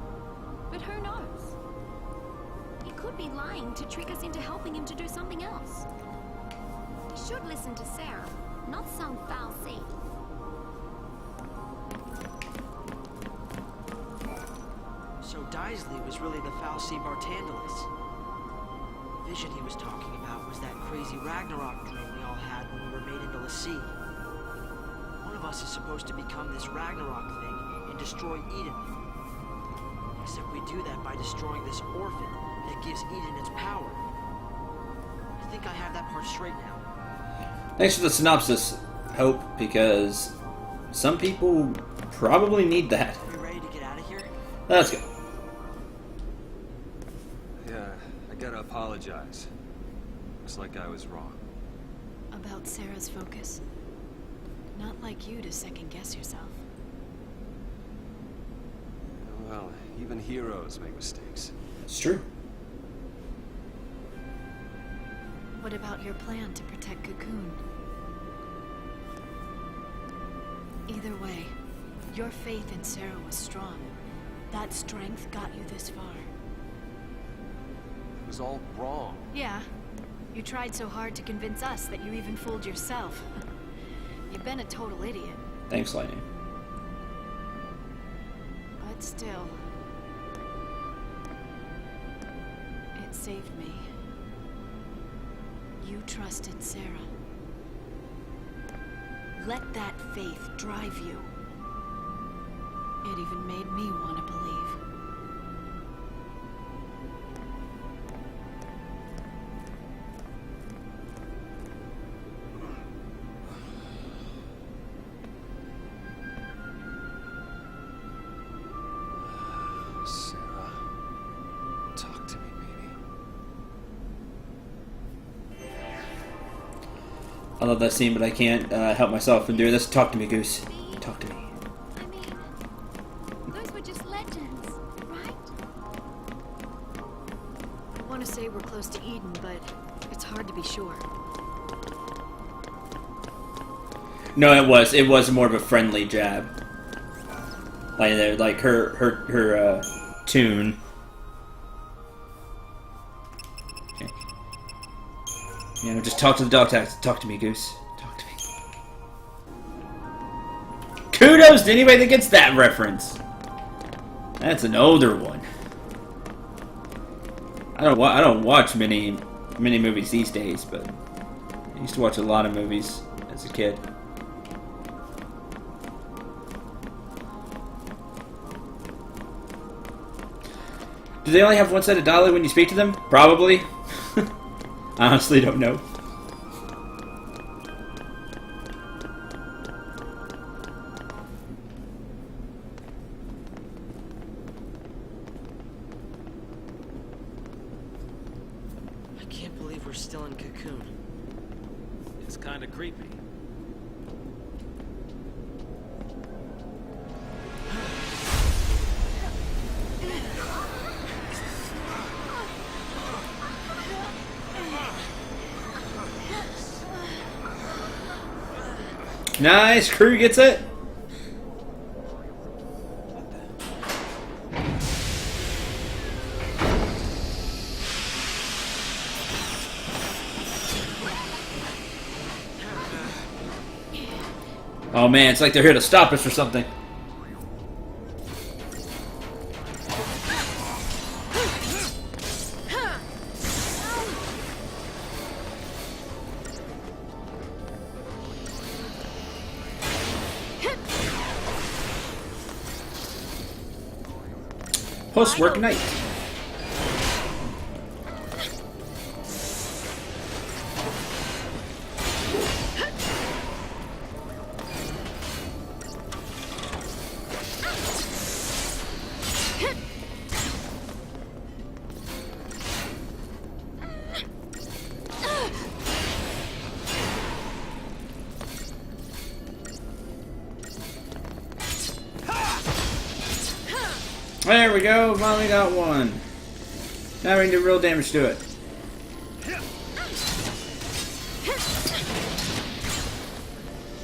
But who knows? He could be lying to trick us into helping him to do something else. We should listen to Sarah, not some Fal'Cie. So Daisley was really the Fal'Cie Barthandulus. The vision he was talking about was that crazy Ragnarok dream we all had when we were made into l'Cie. One of us is supposed to become this Ragnarok thing and destroy Eden. Except we do that by destroying this orphan that gives Eden its power. I think I have that part straight now. Thanks for the synopsis, Hope, because some people probably need that. Are you ready to get out of here? Let's go. Yeah, I gotta apologize. Looks like I was wrong. About Sarah's focus? Not like you to second guess yourself. Well, even heroes make mistakes. It's true. What about your plan to protect Cocoon? Either way, your faith in Sarah was strong. That strength got you this far. It was all wrong. Yeah. You tried so hard to convince us that you even fooled yourself. You've been a total idiot. Thanks, Lightning. But still... it saved me. You trusted Sarah. Let that faith drive you. It even made me want to believe. Sarah, talk to me, baby. I love that scene, but I can't help myself from doing this. Talk to me, Goose. Talk to me. I mean, those were just legends, right? I want to say we're close to Eden, but it's hard to be sure. No, it was. It was more of a friendly jab. Like her tune. Okay. You know, just talk to the dog tax. Talk to me, Goose. Talk to me. Kudos to anybody that gets that reference. That's an older one. I don't watch many movies these days, but I used to watch a lot of movies as a kid. Do they only have one set of dialogue when you speak to them? Probably. I honestly don't know. I can't believe we're still in Cocoon. It's kind of creepy. Nice, crew gets it. Oh man, it's like they're here to stop us or something. Post-work night. There we go. Finally got one. Now we can do real damage to it.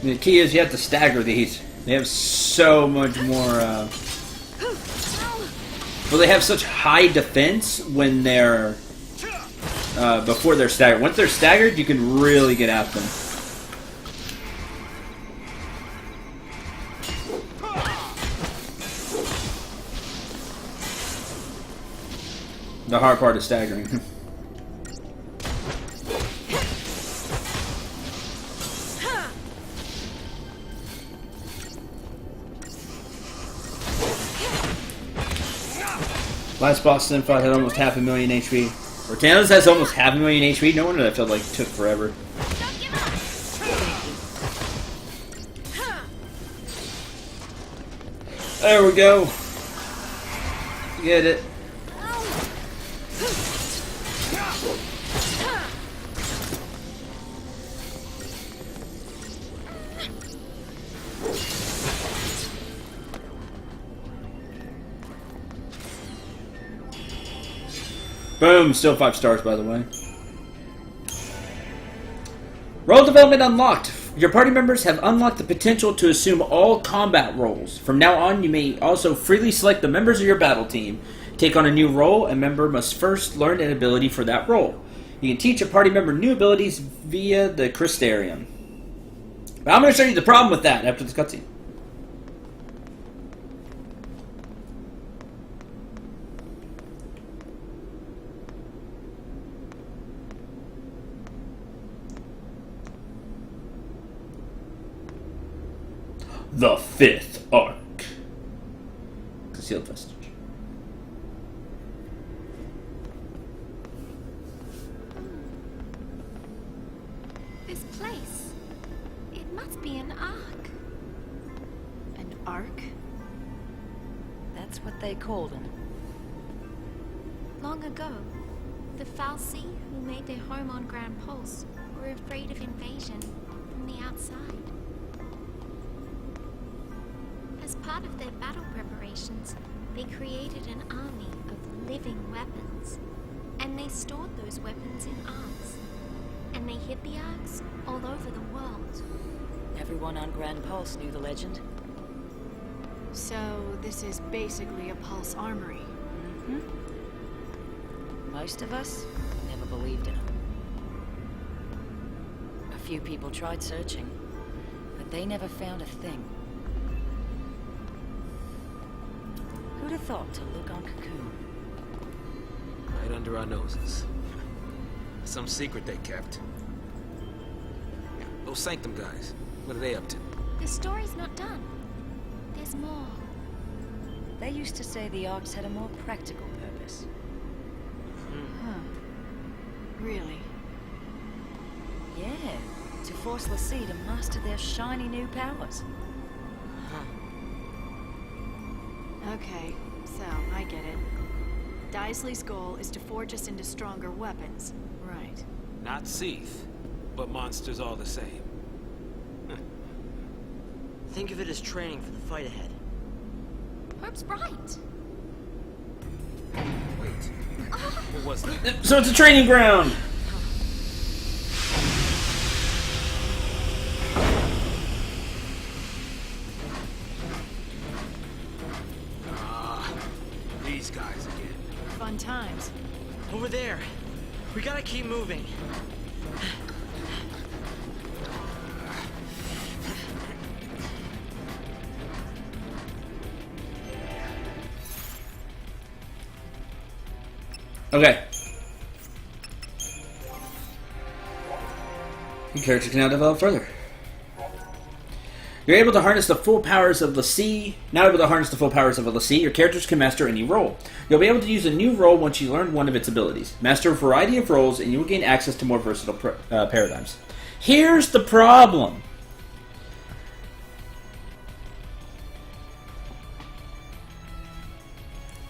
The key is you have to stagger these. They have so much more. Well, they have such high defense when they're before they're staggered. Once they're staggered, you can really get at them. The hard part is staggering. Last boss in fight had almost 500,000 HP. Cortana's has almost 500,000 HP. No wonder that felt like it took forever. There we go. Get it. Boom, still 5 stars, by the way. Role development unlocked. Your party members have unlocked the potential to assume all combat roles. From now on, you may also freely select the members of your battle team. Take on a new role, a member must first learn an ability for that role. You can teach a party member new abilities via the Crystarium. But I'm going to show you the problem with that after this cutscene. The 5th arc. Concealed vestige. This place. It must be an ark. An ark? That's what they called them. Long ago, the Fal'Cie who made their home on Grand Pulse were afraid of invasion from the outside. As part of their battle preparations, they created an army of living weapons. And they stored those weapons in arks. And they hid the arks all over the world. Everyone on Grand Pulse knew the legend. So, this is basically a Pulse armory. Mm-hmm. Most of us never believed in them. A few people tried searching, but they never found a thing. Who'd have thought to look on Cocoon? Right under our noses. Some secret they kept. Those Sanctum guys, what are they up to? The story's not done. There's more. They used to say the arcs had a more practical purpose. Huh. Really? Yeah, to force l'Cie to master their shiny new powers. Okay, so I get it. Daisley's goal is to forge us into stronger weapons. Right. Not Seath, but monsters all the same. Think of it as training for the fight ahead. Hope's right. Wait, what was that? So it's a training ground! These guys again. Fun times. Over there. We gotta keep moving. Okay. Your character can now develop further. You're able to harness the full powers of l'Cie. Now able to harness the full powers of a l'Cie, your characters can master any role. You'll be able to use a new role once you learn one of its abilities. Master a variety of roles, and you will gain access to more versatile paradigms. Here's the problem.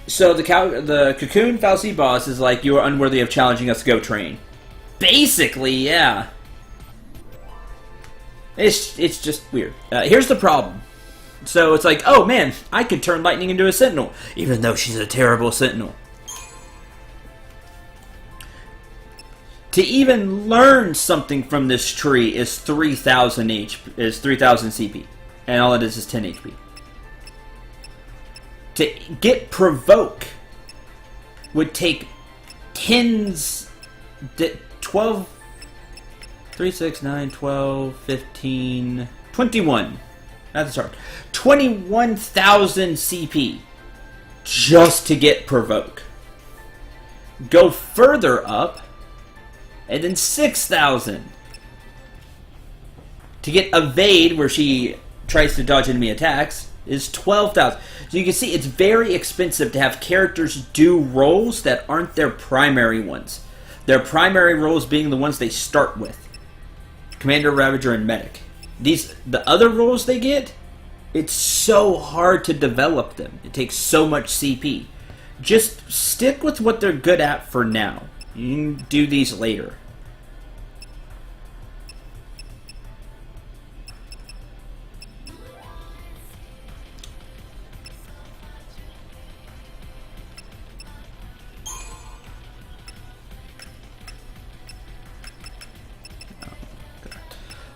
So the Cocoon Fal'Cie boss is like, you are unworthy of challenging us, go train. Basically, yeah. It's just weird. Here's the problem. So it's like, oh man, I could turn lightning into a sentinel, even though she's a terrible sentinel. To even learn something from this tree is 3,000 CP, and all it is 10 HP. To get provoke would take 12, 3, 6, 9, 12, 15, 21. That's hard. 21,000 CP just to get provoke. Go further up, and then 6,000 to get evade, where she tries to dodge enemy attacks, is 12,000. So you can see it's very expensive to have characters do roles that aren't their primary ones. Their primary roles being the ones they start with. Commander, Ravager, and Medic. The other roles they get, it's so hard to develop them. It takes so much CP. Just stick with what they're good at for now. You can do these later.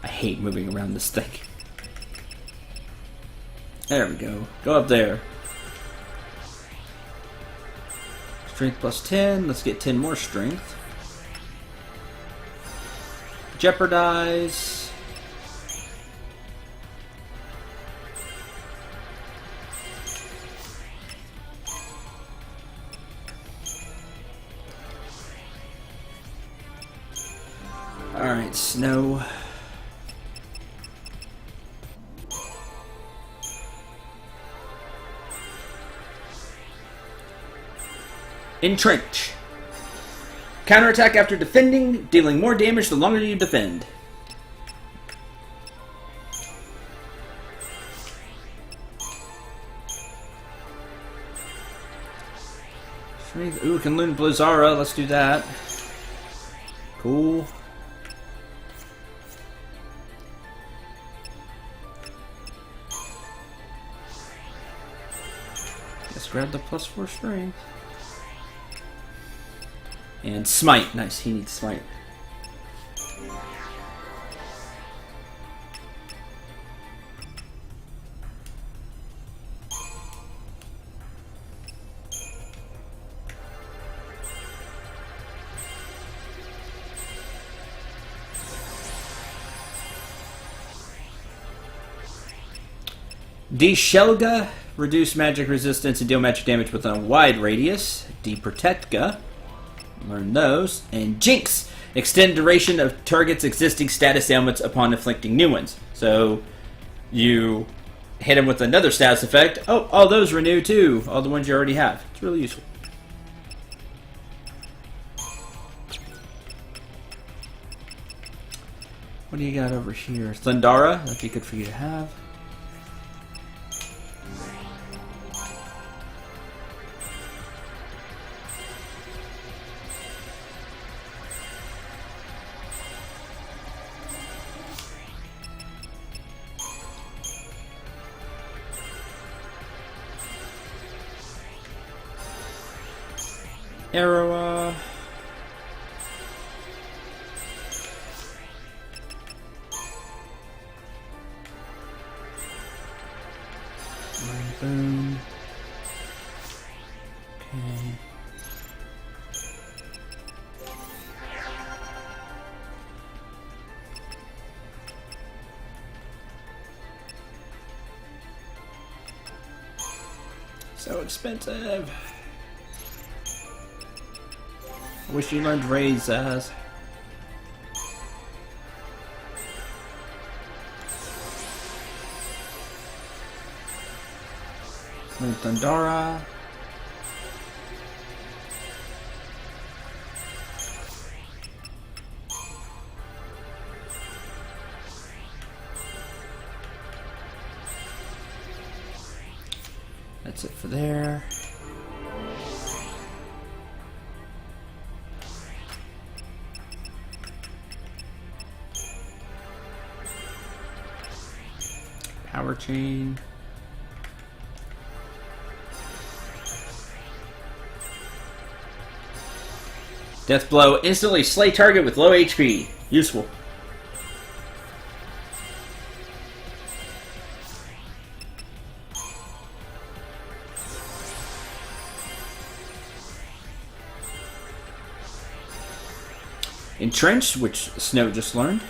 I hate moving around this thing. There we go. Go up there. Strength plus 10. Let's get 10 more strength. Jeopardize. Alright, snow. Entrench. Counterattack after defending, dealing more damage the longer you defend. Ooh, can loot Blizzara. Let's do that. Cool. Let's grab the +4 strength. And smite. Nice, he needs smite. D-Shelga, reduce magic resistance and deal magic damage within a wide radius. D-Protectka, learn those. And Jinx, extend duration of target's existing status ailments upon inflicting new ones. So you hit him with another status effect. Oh, all those renew too. All the ones you already have. It's really useful. What do you got over here? Thundara, that'd be good for you to have. Arrow, boom. Okay. So expensive. I wish you learned Ray's ass. Learn Thundara. That's it for there. Power chain. Death Blow. Instantly slay target with low HP. Useful. Entrenched, which Snow just learned.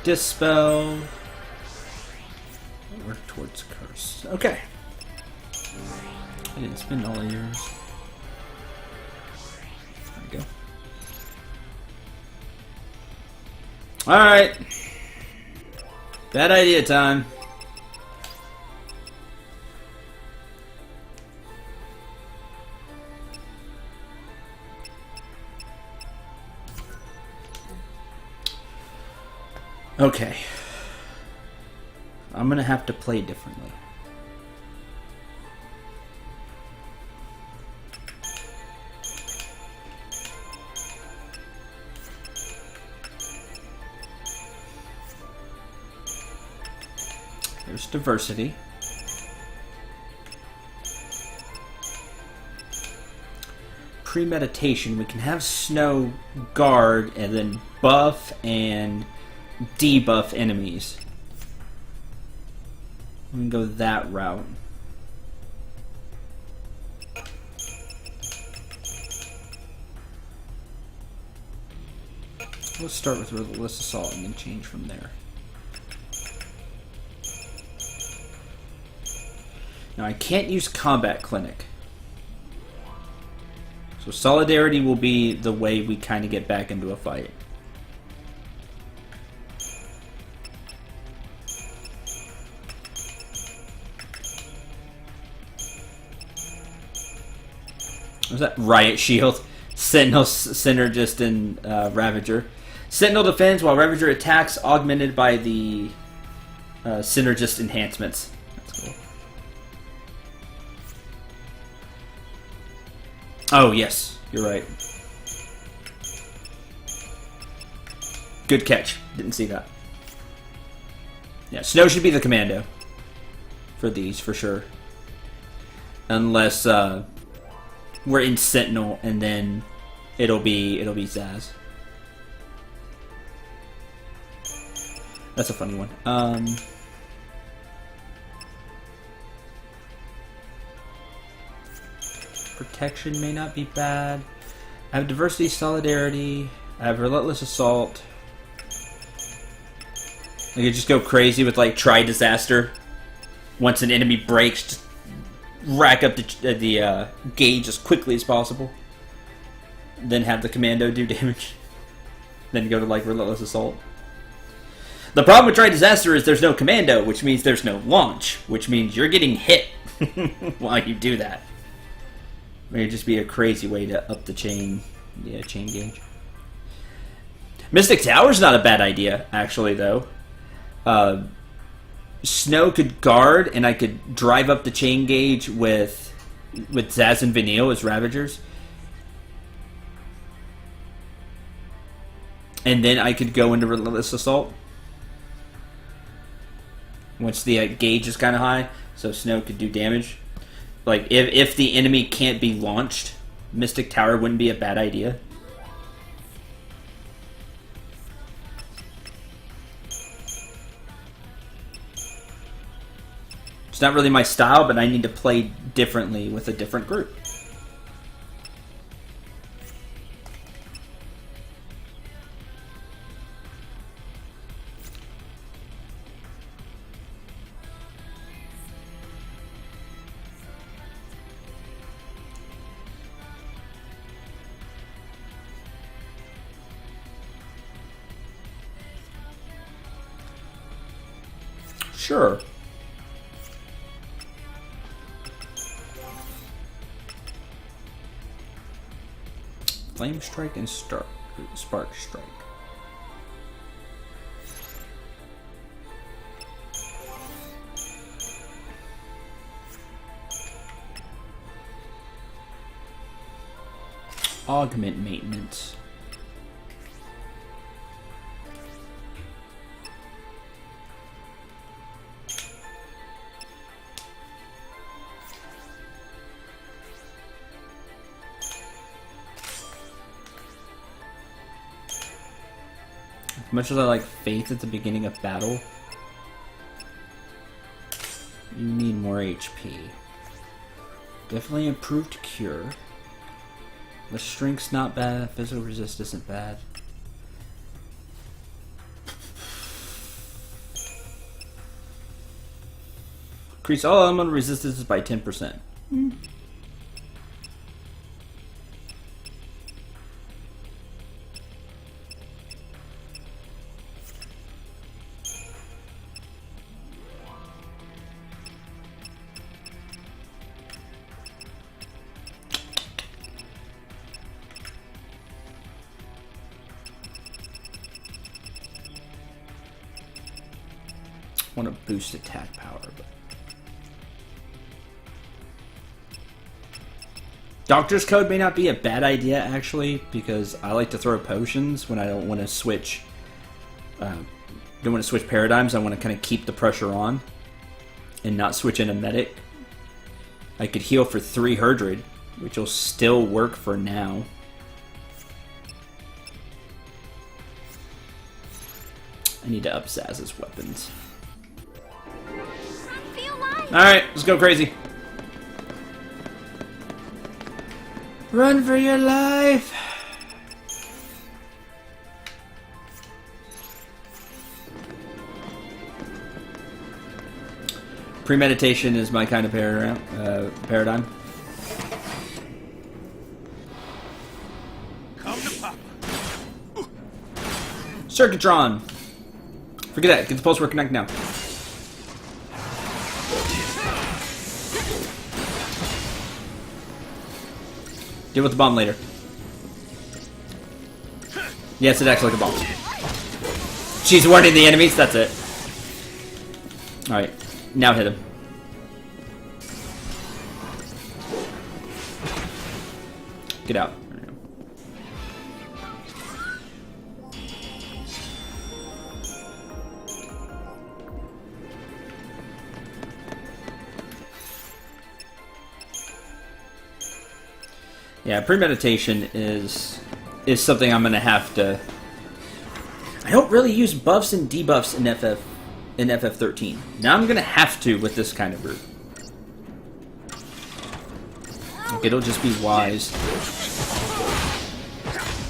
Dispel. Work towards curse. Okay. I didn't spend all of yours. There we go. Alright. Bad idea time. Okay. I'm gonna have to play differently. There's diversity. Premeditation. We can have Snow guard and then buff and debuff enemies. We can go that route. Let's start with Relentless Assault and then change from there. Now I can't use Combat Clinic. So Solidarity will be the way we kind of get back into a fight. Was that Riot Shield? Sentinel, Synergist, and Ravager. Sentinel defends while Ravager attacks, augmented by the Synergist enhancements. That's cool. Oh, yes. You're right. Good catch. Didn't see that. Yeah, Snow should be the commando for these, for sure. Unless we're in Sentinel, and then it'll be Zaz. That's a funny one. Protection may not be bad. I have Diversity, Solidarity. I have Relentless Assault. I could just go crazy with like Try Disaster. Once an enemy breaks, just rack up the gauge as quickly as possible. Then have the commando do damage. Then go to like Relentless Assault. The problem with Try Disaster is there's no commando, which means there's no launch, which means you're getting hit while you do that. May just be a crazy way to up the chain gauge. Mystic Tower's not a bad idea, actually, though. Snow could guard, and I could drive up the chain gauge with Zaz and Vanille as Ravagers. And then I could go into Relentless Assault. Once the gauge is kind of high, so Snow could do damage. Like, if the enemy can't be launched, Mystic Tower wouldn't be a bad idea. It's not really my style, but I need to play differently with a different group. Sure. Flame Strike and Spark Strike. Augment maintenance. As much as I like faith at the beginning of battle, you need more HP. Definitely improved cure. The strength's not bad. Physical resist isn't bad. Increase all element resistances by 10%. Want to boost attack power, but Doctor's Code may not be a bad idea actually, because I like to throw potions when I don't want to switch. Don't want to switch paradigms. I want to kind of keep the pressure on and not switch into medic. I could heal for 300, which will still work for now. I need to up Zaz's weapons. Alright, let's go crazy. Run for your life! Premeditation is my kind of paradigm. Come to Papa. Circuitron! Forget that, get the pulse work connect now. Deal with the bomb later. Yes, it acts like a bomb. She's warning the enemies, that's it. Alright, now hit him. Get out. There we go. Yeah, premeditation is something I'm gonna have to. I don't really use buffs and debuffs in FF13. Now I'm gonna have to with this kind of route. Like, it'll just be wise.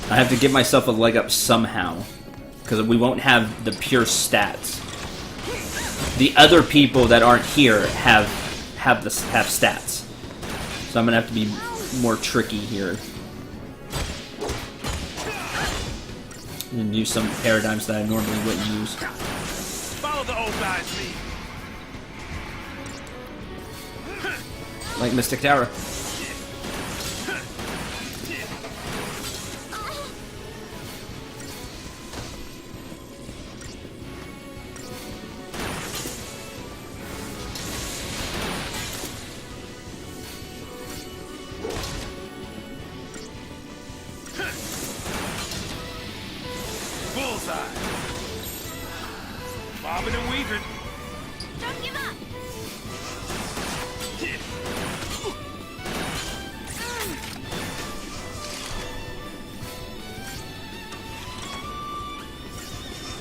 I have to give myself a leg up somehow, because we won't have the pure stats. The other people that aren't here have stats, so I'm gonna have to be more tricky here and use some paradigms that I normally wouldn't use. Follow the old guy's lead. Like Mystic Tower. Bullseye. Bobbing and weaving. Don't give up!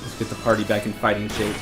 Let's get the party back in fighting shape.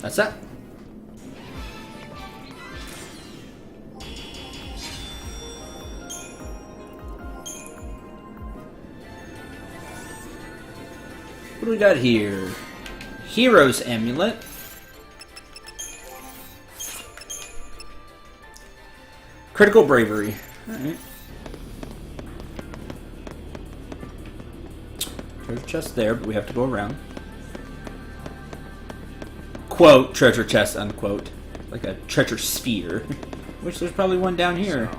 That's that. What do we got here? Hero's Amulet. Critical Bravery. Alright. There's a chest there, but we have to go around. quote, treasure chest, unquote. Like a treasure sphere. Which there's probably one down here. So,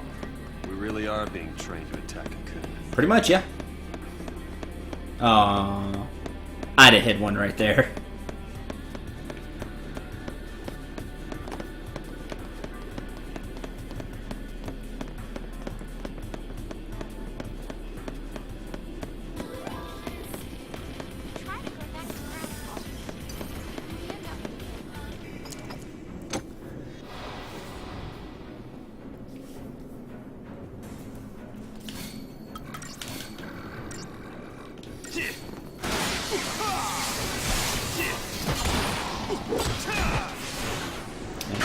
we really are being trained to attack Cocoon. Pretty much, yeah. Aww. I'd have hit one right there.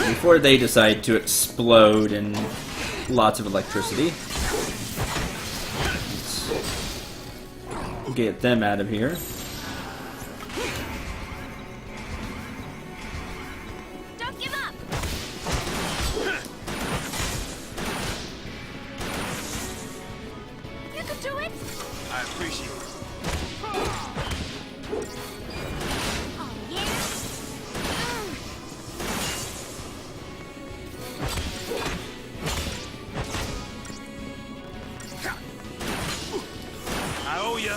Before they decide to explode in lots of electricity. Let's get them out of here. Don't give up! You can do it! I appreciate it. Oh, yeah? I owe you.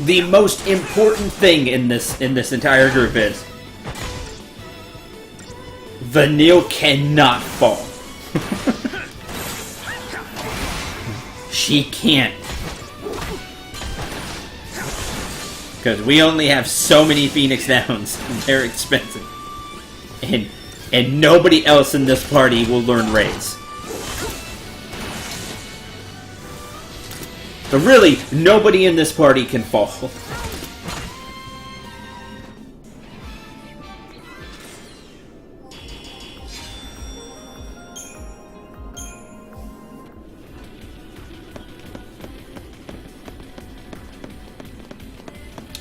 The most important thing in this entire group is Vanille cannot fall. She can't. Because we only have so many Phoenix Downs. They're expensive. And nobody else in this party will learn raids. But really, nobody in this party can fall.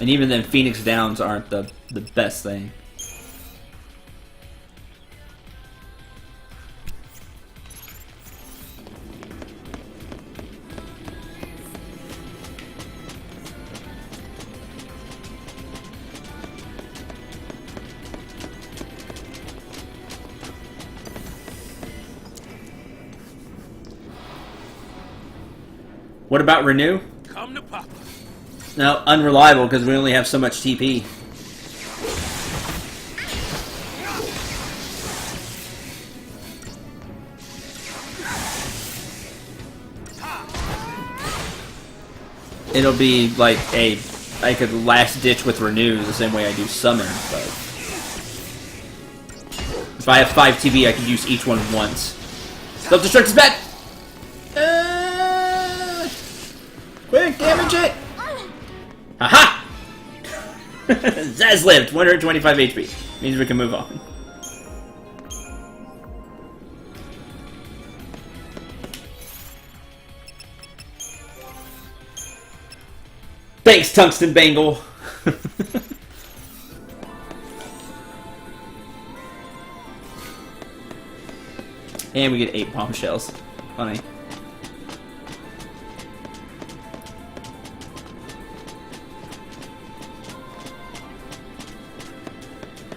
And even then, Phoenix Downs aren't the best thing. What about Renew? Come to Papa. No, unreliable because we only have so much TP. It'll be like I could last ditch with Renew the same way I do Summon, but if I have 5 TP, I can use each one once. Self-destruct is bad! Quick, damage it! Aha! Zaz lived, 125 HP. Means we can move on. Thanks, Tungsten Bangle! And we get 8 bombshells. Funny.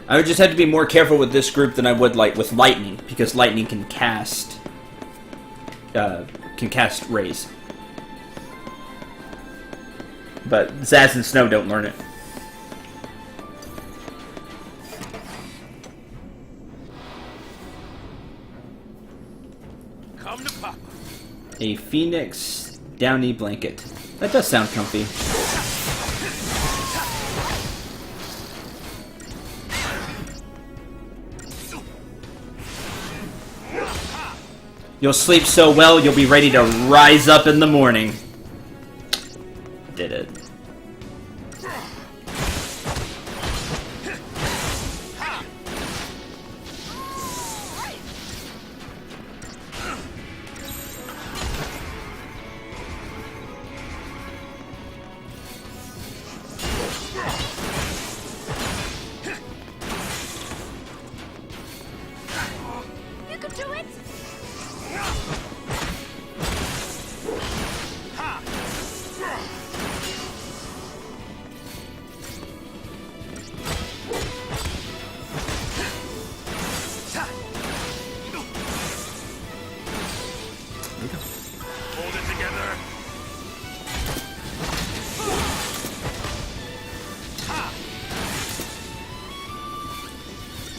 I would just have to be more careful with this group than I would like with Lightning, because Lightning can cast rays. But Zaz and Snow don't learn it. Come to Papa. A Phoenix Downy blanket. That does sound comfy. You'll sleep so well, you'll be ready to rise up in the morning. Did it. You can do it!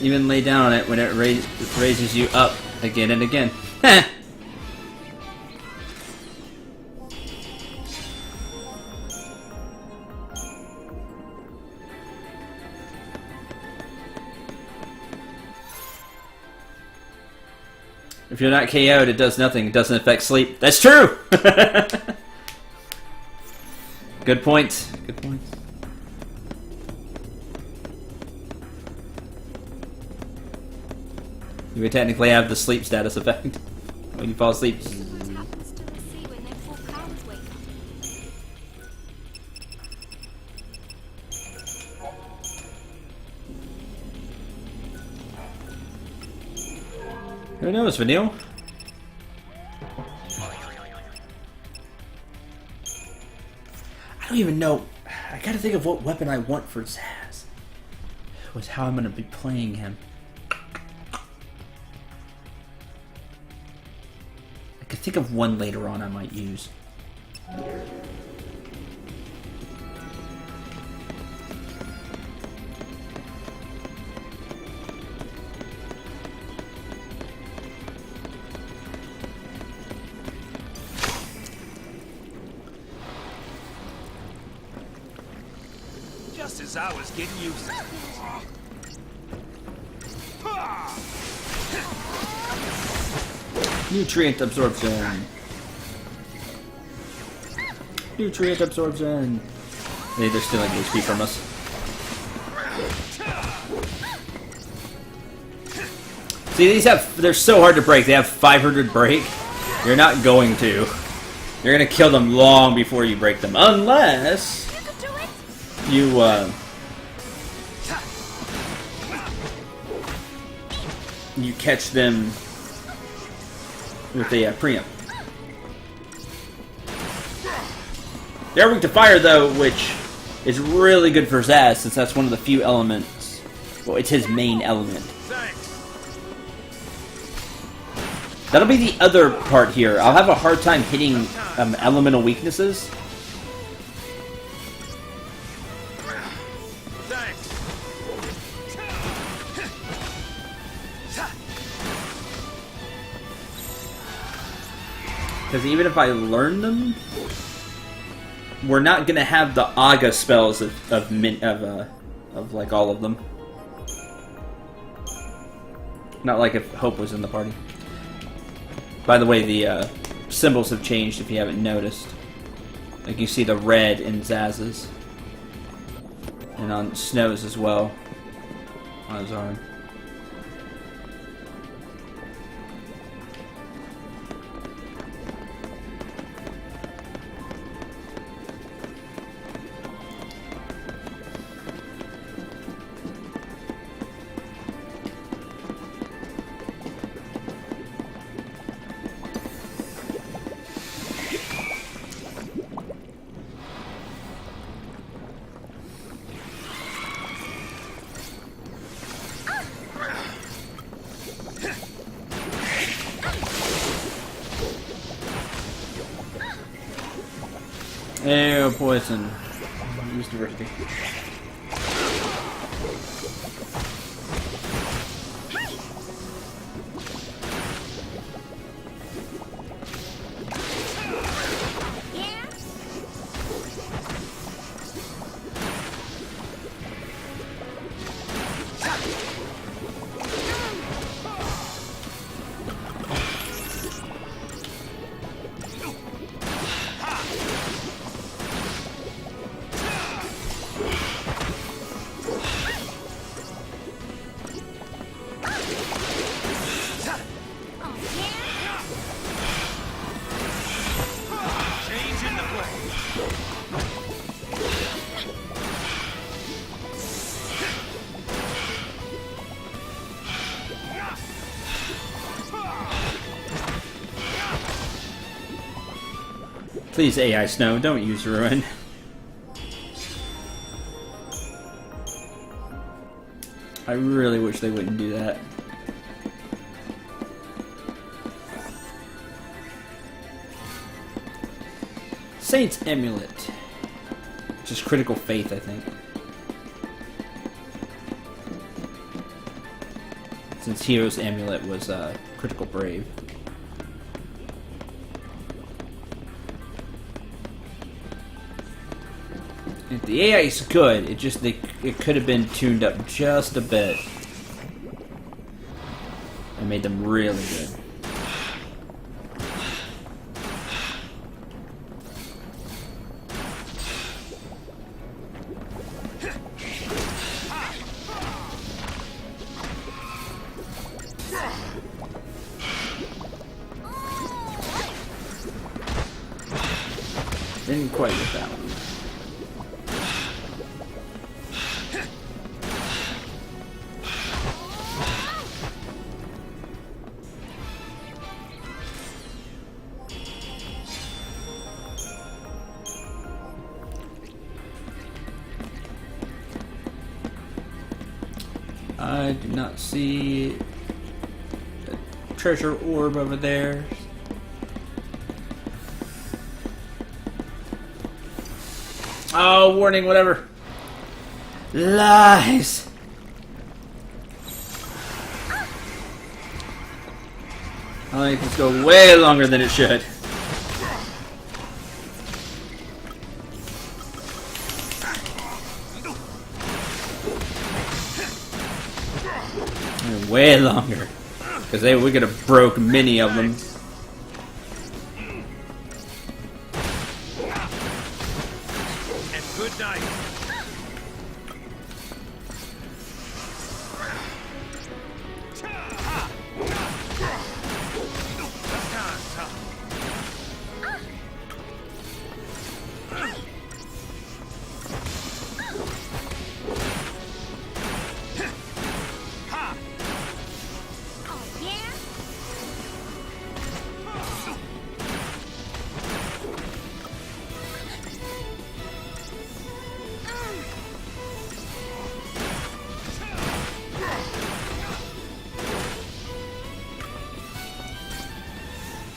Even lay down on it when it raises you up again and again. Heh! If you're not KO'd, it does nothing. It doesn't affect sleep. That's true! Good point. Good point. You would technically have the sleep status effect when you fall asleep. What happens to the sea when their four cows wake up? Who knows, Vanille? I don't even know. I gotta think of what weapon I want for Zaz. Was how I'm gonna be playing him. I could think of one later on I might use. Just as I was getting used to it. Nutrient absorption. Nutrient absorption. Hey, they're stealing HP from us. See, these they're so hard to break. They have 500 break. You're not going to. You're gonna kill them long before you break them. Unless you catch them with a preempt. They're weak to fire, though, which is really good for Zaz, since that's one of the few elements. Well, it's his main element. That'll be the other part here. I'll have a hard time hitting elemental weaknesses. Because even if I learn them, we're not gonna have the Aga spells of like all of them. Not like if Hope was in the party. By the way, the symbols have changed if you haven't noticed. Like you see the red in Zaz's. And on Snow's as well. On his arm. Ew, poison. Use diversity. Please, AI Snow, don't use Ruin. I really wish they wouldn't do that. Saint's Amulet. Which is critical faith, I think. since Hero's amulet was critical brave. If the AI is good, it could have been tuned up just a bit and made them really good. Didn't quite get that one. I do not see a treasure orb over there. Oh, warning, whatever. Lies! I think this go way longer than it should. Way longer. Because we could have broke many of them. Good night.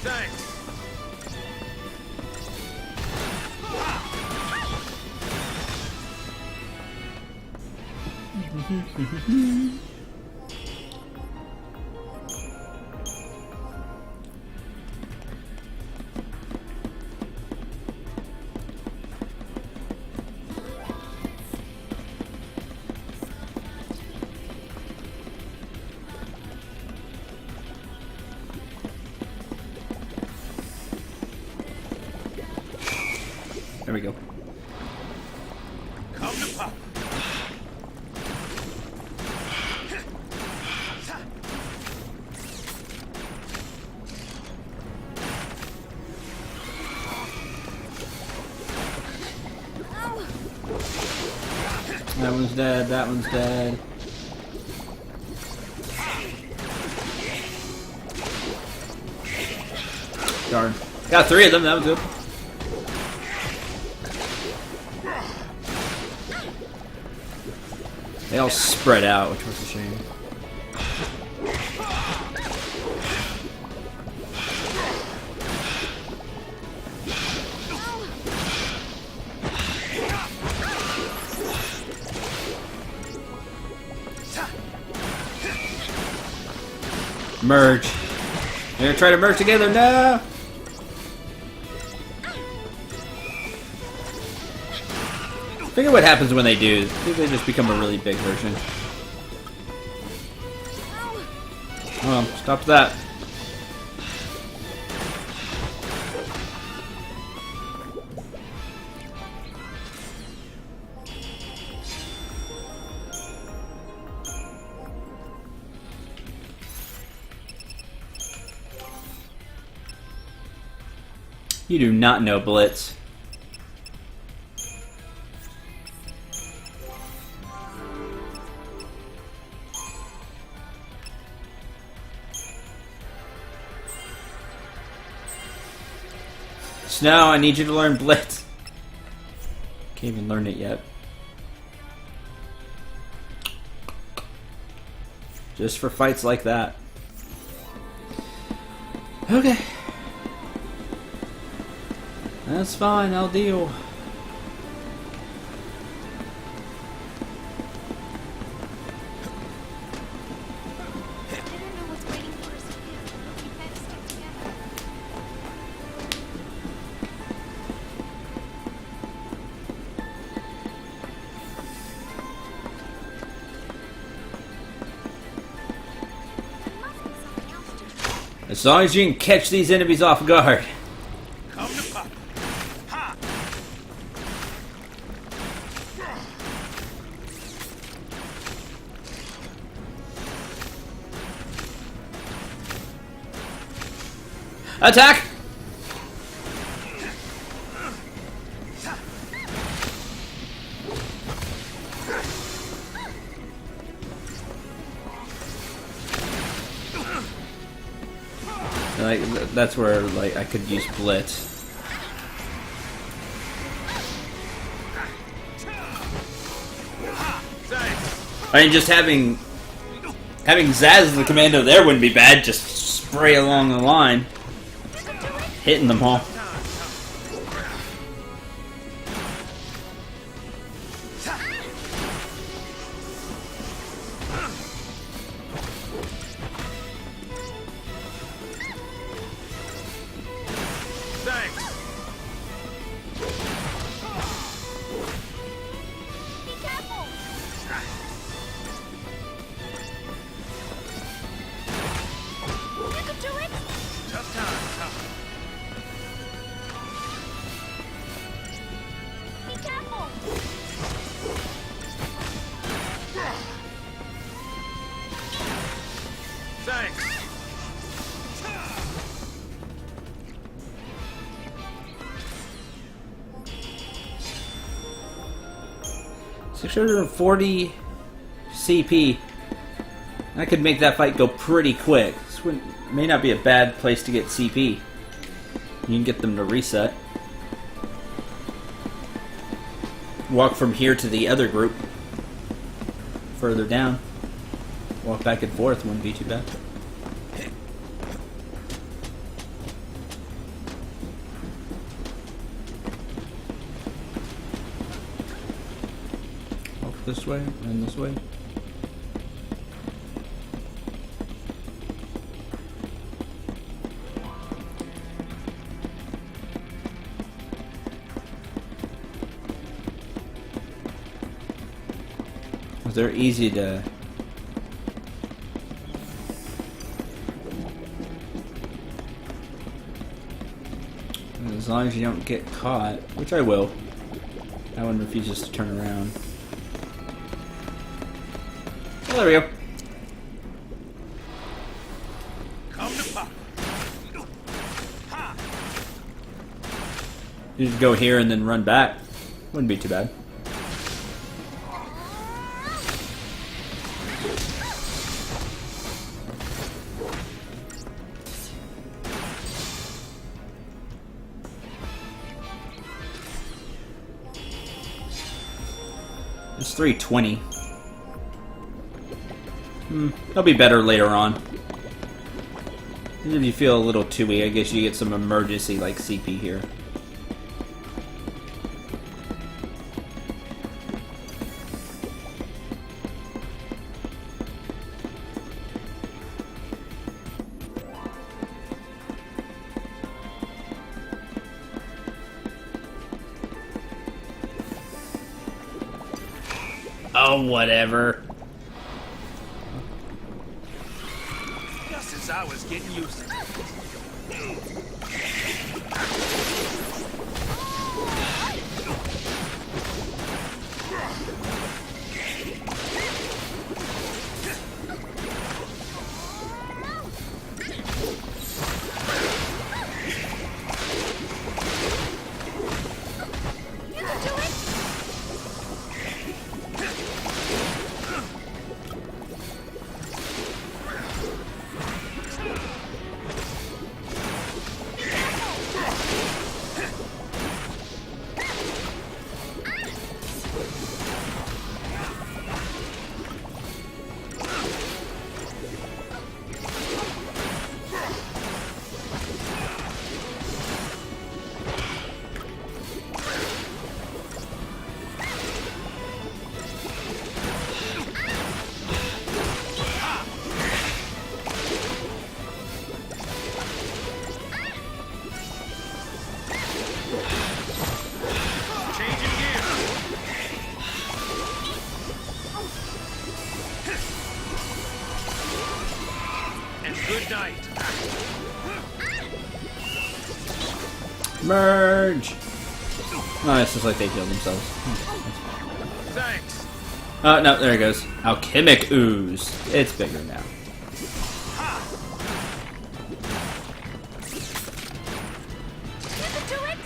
Thanks. There we go. Come to Papa. That one's dead, that one's dead. Darn. Got 3 of them, that was good. They all spread out, which was a shame. Merge. They're gonna try to merge together. No! Figure what happens when they do. I think they just become a really big version. Oh, stop that. You do not know Blitz. Snow, I need you to learn Blitz. Can't even learn it yet. Just for fights like that. Okay. That's fine, I'll deal. As long as you can catch these enemies off guard. Come to Papa. Ha! Attack! Like, that's where, like, I could use Blitz. I mean, just having Zaz as the commando there wouldn't be bad. Just spray along the line, hitting them all. Thanks. 640 CP. I could make that fight go pretty quick. This may not be a bad place to get CP. You can get them to reset. Walk from here to the other group. Further down. Walk back and forth wouldn't be too bad. Walk this way and this way. They're easy to... As long as you don't get caught, which I will. I wouldn't refuse just to turn around. Oh, there we go. Come to Papa. Ha! You just go here and then run back. Wouldn't be too bad. It's 320. That'll be better later on. If you feel a little too weak, I guess you get some emergency like CP here. Oh, whatever. Just as I was getting used to it. And good night. Merge! Oh, it's just like they killed themselves. Thanks. Oh, no, there it goes. Alchemic ooze. It's bigger now. Never do it!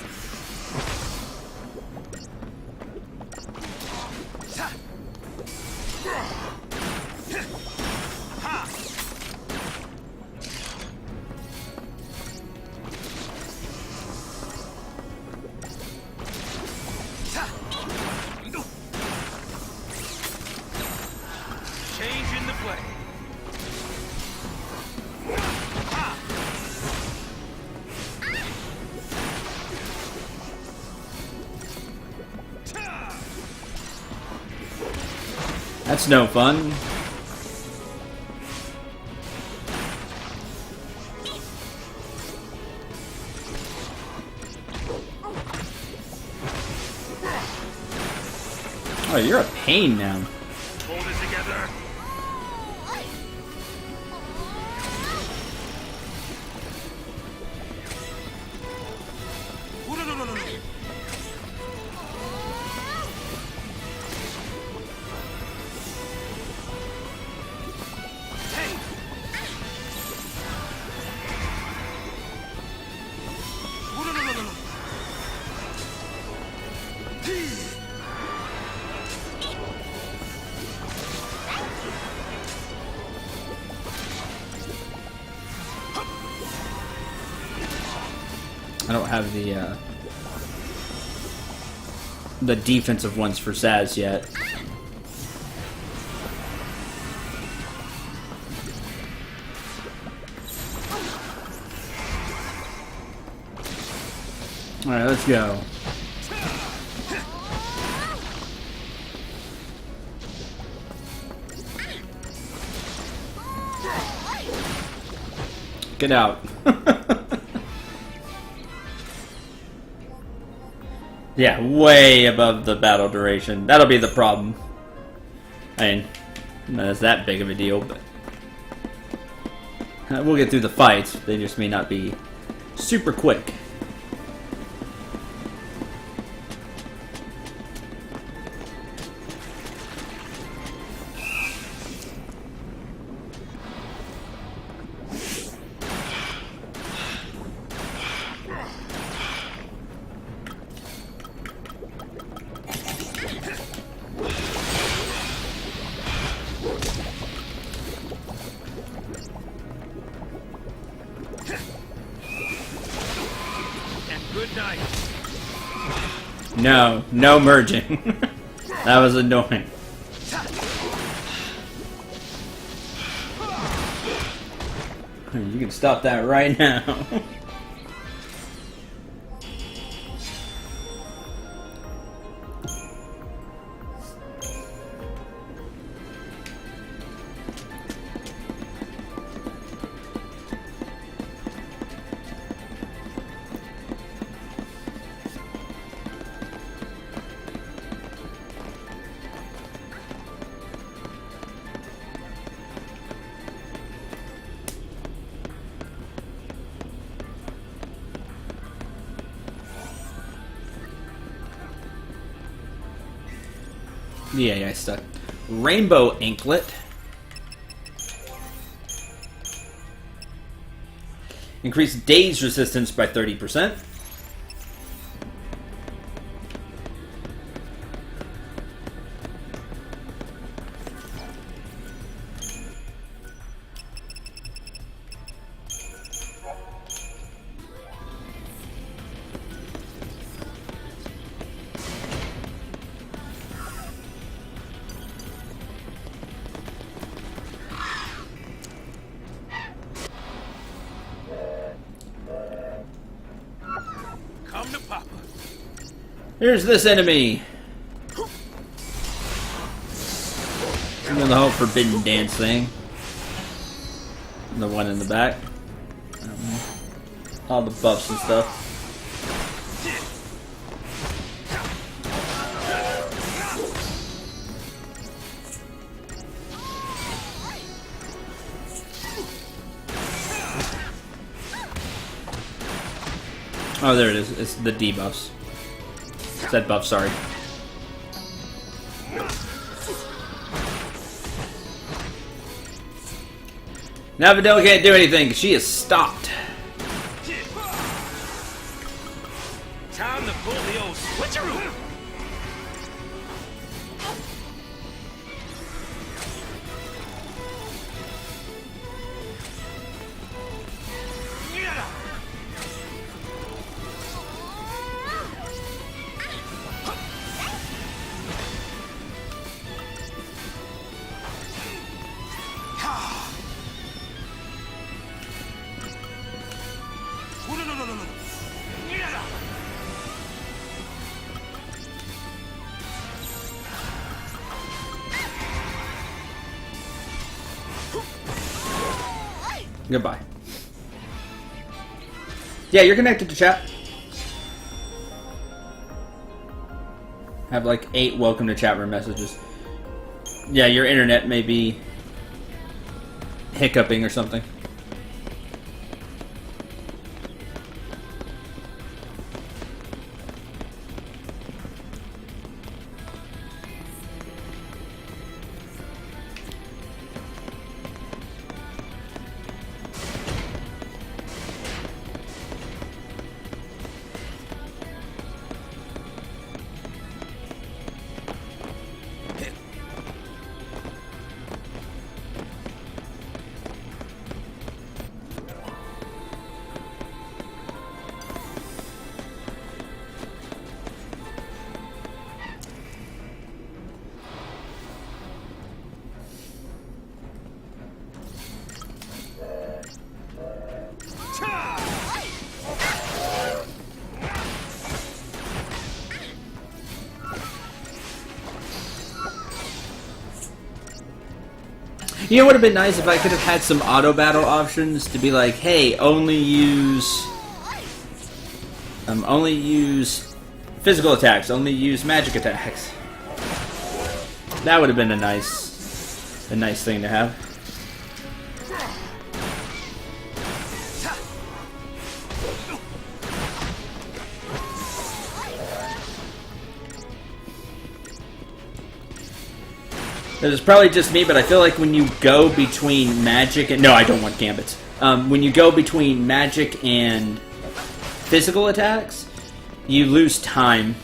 Change in the play. That's no fun. Oh, you're a pain now. Hold it together. I don't have the defensive ones for Zaz yet. Alright, let's go. Get out. Yeah, way above the battle duration. That'll be the problem. I mean, not as that big of a deal, but we'll get through the fights. They just may not be super quick. Good night. No, no merging. That was annoying. You can stop that right now. The AI stuck. Rainbow Anklet. Increase daze resistance by 30%. Come to Papa. Here's this enemy. You know the whole forbidden dance thing. The one in the back. All the buffs and stuff. Oh, there it is. It's the debuffs. Said buff, sorry. Now Videl can't do anything. She is stopped. Time to pull the old switcheroo. Goodbye. Yeah, you're connected to chat. Have like 8 welcome to chat room messages. Yeah, your internet may be hiccuping or something. You know what would have been nice if I could have had some auto battle options to be like, hey, only use physical attacks, only use magic attacks. That would have been a nice thing to have. It's probably just me, but I feel like when you go between magic and... No, I don't want gambits. When you go between magic and physical attacks, you lose time.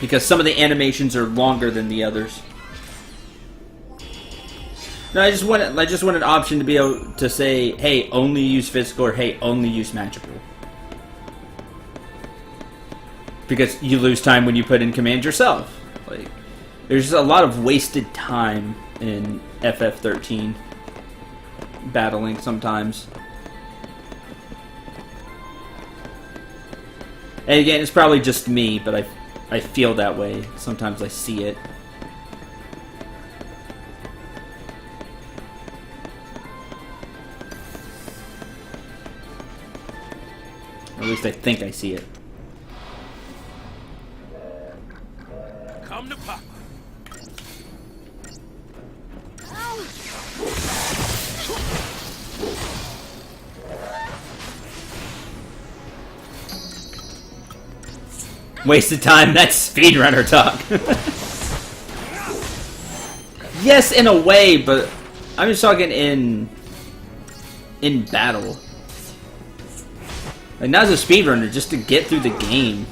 Because some of the animations are longer than the others. No, I just want an option to be able to say, hey, only use physical, or hey, only use magical. Because you lose time when you put in command yourself. Like, there's just a lot of wasted time in FF13 battling sometimes. And again, it's probably just me, but I feel that way. Sometimes I see it. Or at least I think I see it. Come to Papa. Wasted time, that's speedrunner talk. Yes, in a way, but I'm just talking in battle. Like, not as a speedrunner, just to get through the game.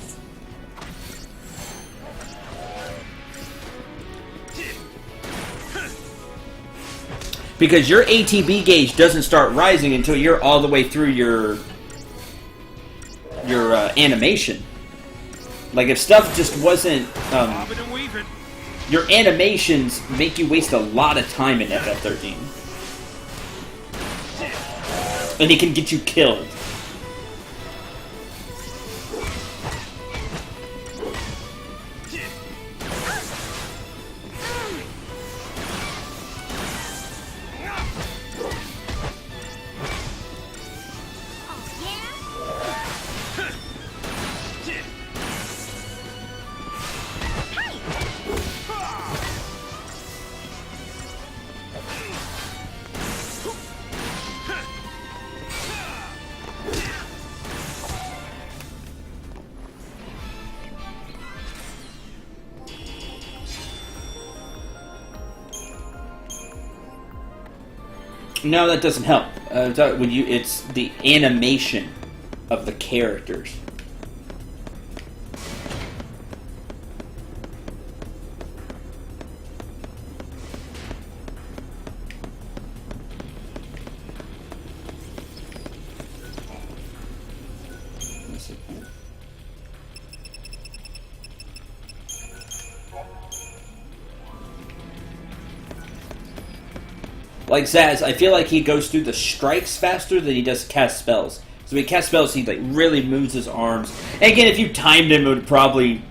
Because your ATB gauge doesn't start rising until you're all the way through your animation. Like, if stuff just wasn't... your animations make you waste a lot of time in FF13. And it can get you killed. No, that doesn't help. It's the animation of the characters. Like Zaz, I feel like he goes through the strikes faster than he does cast spells. So when he casts spells, he like really moves his arms. And again, if you timed him, it would probably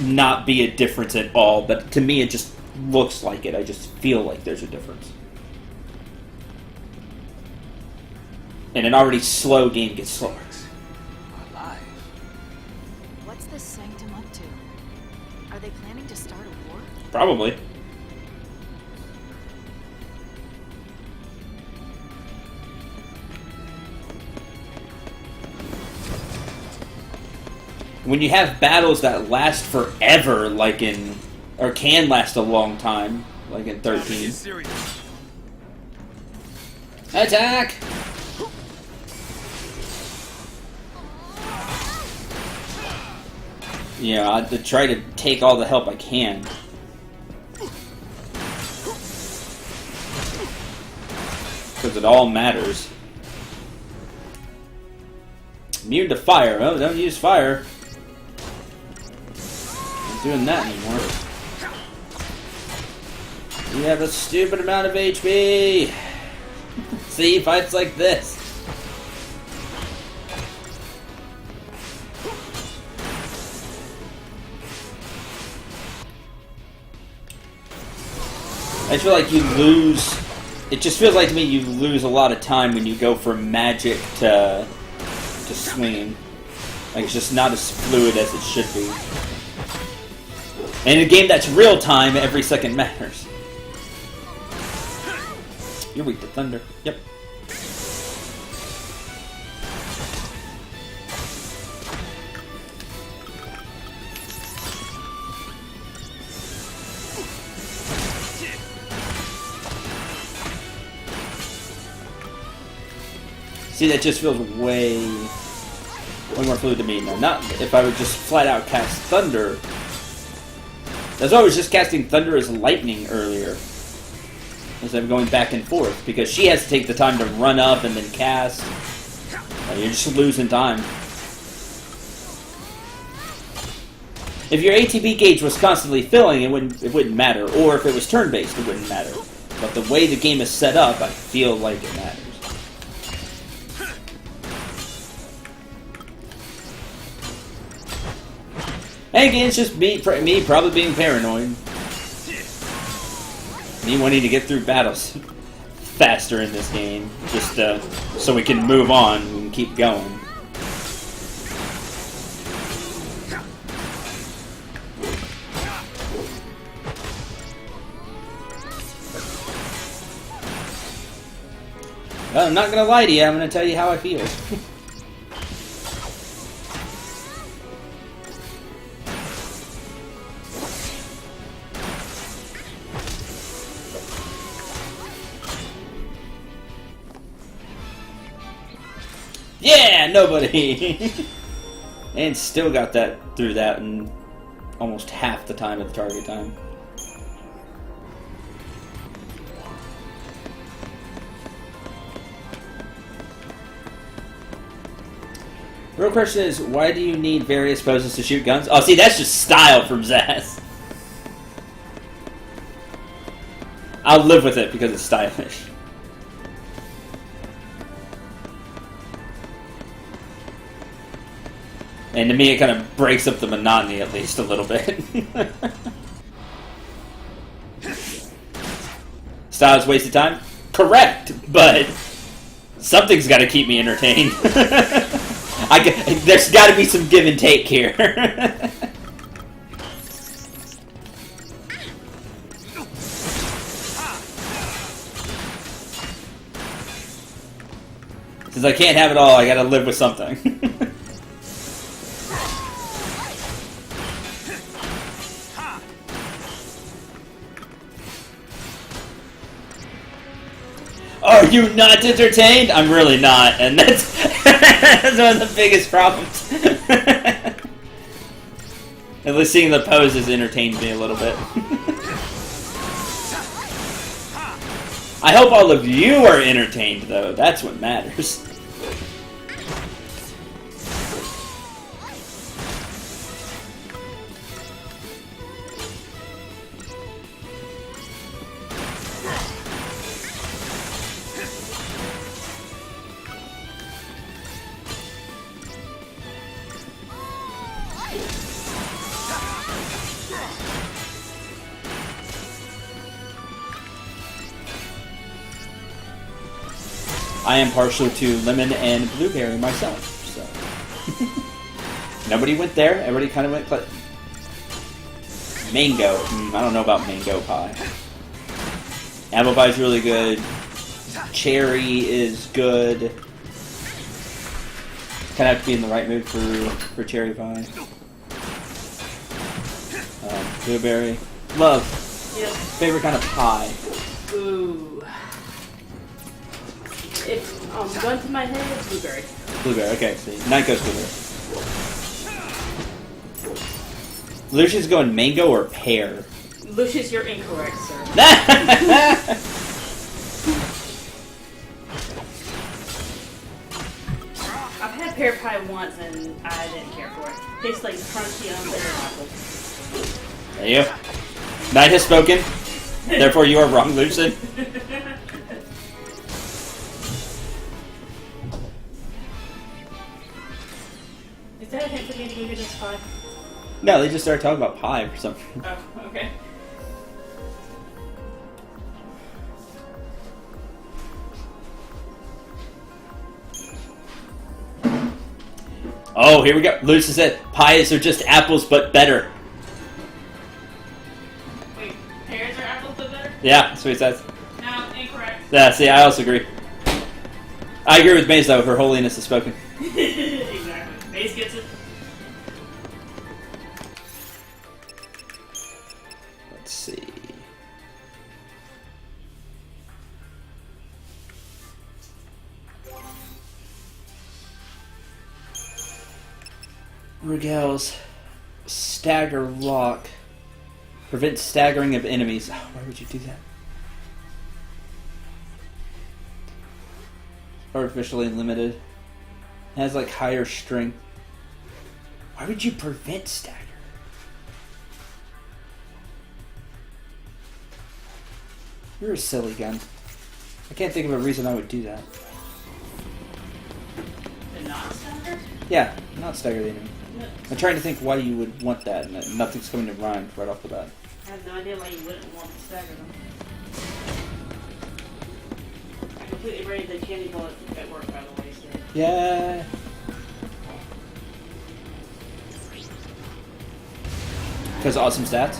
not be a difference at all. But to me, it just looks like it. I just feel like there's a difference. And an already slow game gets slower. Alive. What's this sanctum up to? Are they planning to start a war? Probably. When you have battles that last forever, like in, or can last a long time, like in 13. Attack! Yeah, I have to try to take all the help I can. Because it all matters. Immune to fire. Oh, don't use fire. Doing that anymore. You have a stupid amount of HP. See, fights like this. I feel like you lose. It just feels like to me you lose a lot of time when you go from magic to swinging. Like it's just not as fluid as it should be. And in a game that's real time, every second matters. You're weak to thunder. Yep. See, that just feels way more fluid to me now. Not if I would just flat out cast thunder. That's why I was just casting Thunder as lightning earlier. Instead of going back and forth. Because she has to take the time to run up and then cast. You're just losing time. If your ATB gauge was constantly filling, it wouldn't matter. Or if it was turn-based, it wouldn't matter. But the way the game is set up, I feel like it matters. And again, it's just me probably being paranoid. Me wanting to get through battles faster in this game. Just so we can move on and keep going. Well, I'm not going to lie to you. I'm going to tell you how I feel. Yeah, nobody! And still got that through that in almost half the time of the target time. The real question is, why do you need various poses to shoot guns? Oh, see, that's just style from Zaz. I'll live with it because it's stylish. And to me, it kind of breaks up the monotony at least a little bit. Style is wasted time? Correct, but something's got to keep me entertained. There's got to be some give and take here. Since I can't have it all, I got to live with something. Are you not entertained? I'm really not, and that's that's one of the biggest problems. At least seeing the poses entertained me a little bit. I hope all of you are entertained, though. That's what matters. I am partial to lemon and blueberry myself, so. Nobody went there. Everybody kind of went mango. I don't know about mango pie. Apple pie is really good. Cherry is good. Kind of have to be in the right mood for cherry pie. Blueberry. Love. Yep. Favorite kind of pie. Ooh. If gun to my head, blueberry. Blueberry, okay. So Night goes blueberry. Lucian's going mango or pear? Lucius, you're incorrect, sir. I've had pear pie once and I didn't care for it. Tastes like crunchy unbitter apple. There you go. Night has spoken. Therefore, you are wrong, Lucian. Is that a hint for me to go get this pie? No, they just started talking about pie or something. Oh, okay. Oh, here we go. Lucian said pies are just apples, but better. Wait, pears are apples but better? Yeah, that's what he says. No, incorrect. Yeah, see, I also agree. I agree with Maze, though. Her holiness has spoken. Exactly. Maze gets it. Let's see. Regal's stagger lock prevents staggering of enemies. Oh, why would you do that? Artificially limited. Has like higher strength. Why would you prevent stagger? You're a silly gun. I can't think of a reason I would do that. The non-stagger? Yeah, not stagger the enemy. No. I'm trying to think why you would want that, and nothing's coming to mind right off the bat. I have no idea why you wouldn't want to stagger them. I completely raided the candy bullet at work, by the way, so. Yeah. Because awesome stats?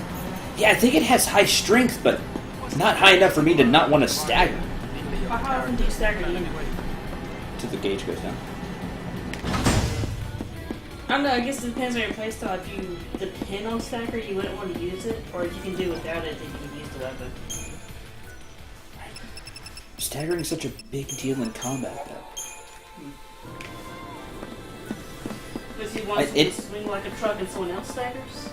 Yeah, I think it has high strength, but not high enough for me to not want to stagger. How often do you stagger the enemy? Till the gauge goes down. I don't know, I guess it depends on your playstyle. If you depend on stagger, you wouldn't want to use it, or if you can do without it, then you can use the weapon. Staggering such a big deal in combat, though. Does he want to swing like a truck and someone else staggers?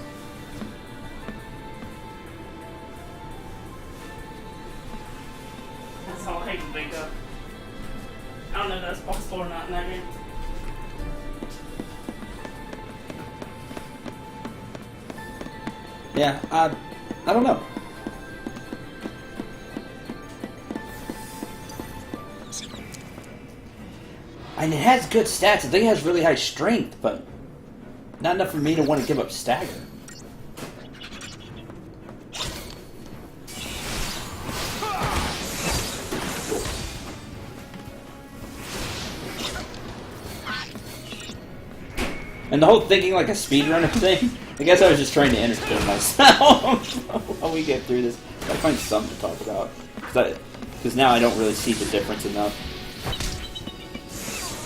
That's all I can think of. I don't know if that's possible or not in that game. Yeah, I don't know. And it has good stats. I think it has really high strength, but not enough for me to want to give up stagger. And the whole thinking like a speedrunner thing, I guess I was just trying to entertain myself while we get through this. I find something to talk about. Because now I don't really see the difference enough.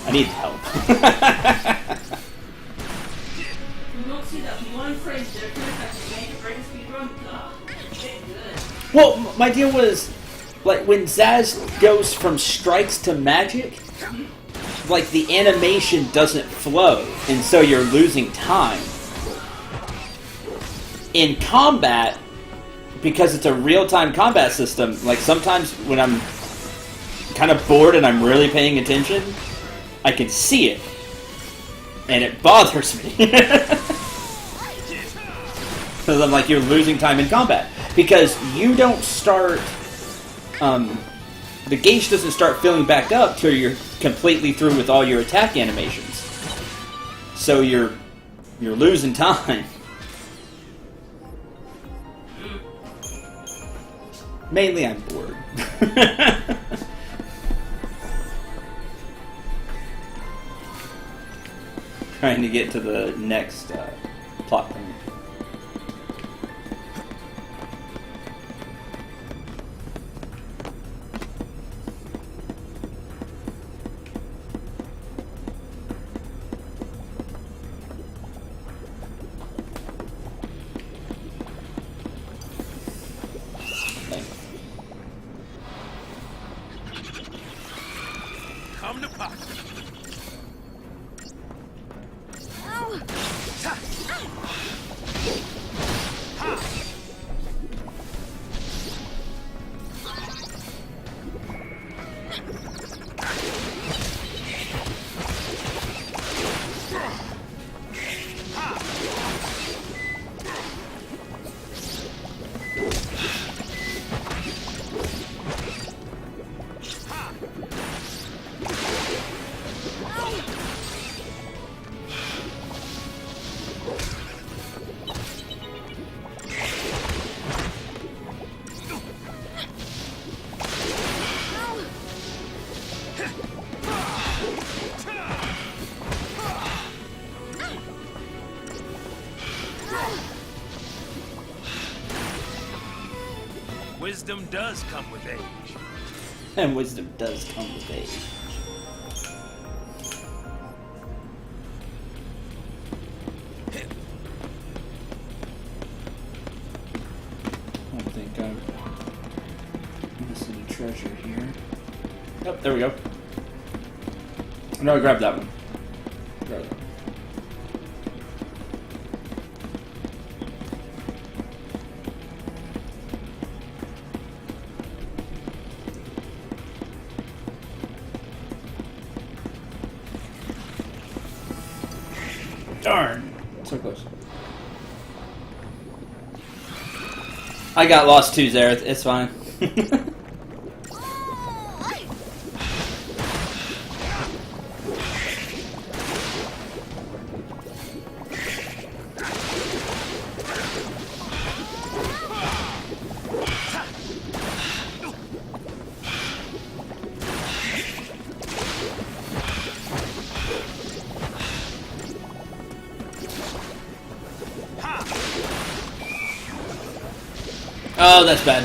I need help. You don't see that one frame difference that can make or break a speedrun? Ugh, it's good. Well, my deal was, like when Zaz goes from strikes to magic, like the animation doesn't flow, and so you're losing time. In combat, because it's a real-time combat system, like sometimes when I'm kind of bored and I'm really paying attention, I can see it, and it bothers me. Because I'm like, you're losing time in combat. Because you don't start... the gauge doesn't start filling back up till you're completely through with all your attack animations. So you're losing time. Mainly I'm bored. Trying to get to the next plot point. Come to pop. Wisdom does come with age. And wisdom does come with age. I don't think I'm missing a treasure here. Yep, there we go. No, I grabbed that one. Grab that one. Darn. So close. I got lost too, Zareth. It's fine. Oh, that's bad.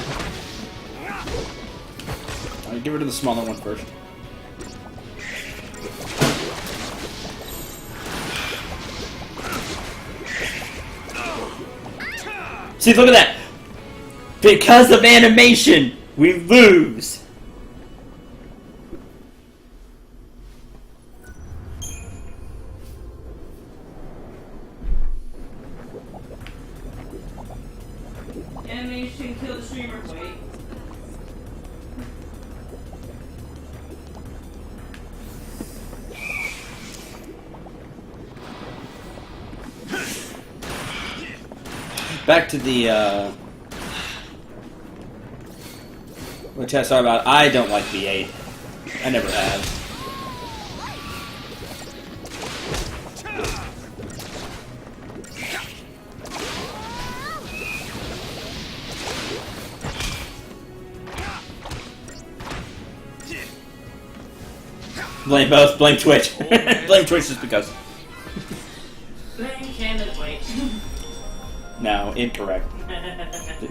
Alright, get rid of the smaller one first. See, look at that! Because of animation, we lose! Animation kill the streamer. Wait. Back to the, which I saw about. I don't like V8. I never have. Blame both. Blame Twitch. Blame Twitch just because. Blame Canada. Wait. No, incorrect.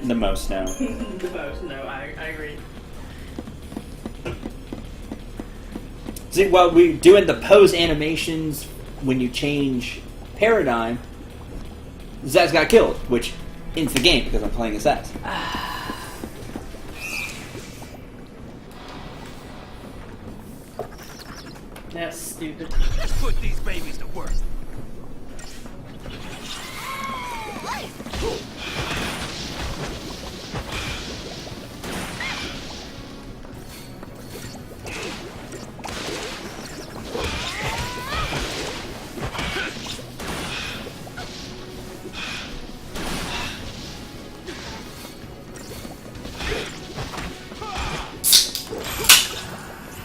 The most, no. The most, no, I agree. See, while we're doing the pose animations when you change paradigm, Zaz got killed, which ends the game because I'm playing as Zaz. That's stupid. Let's put these babies to work.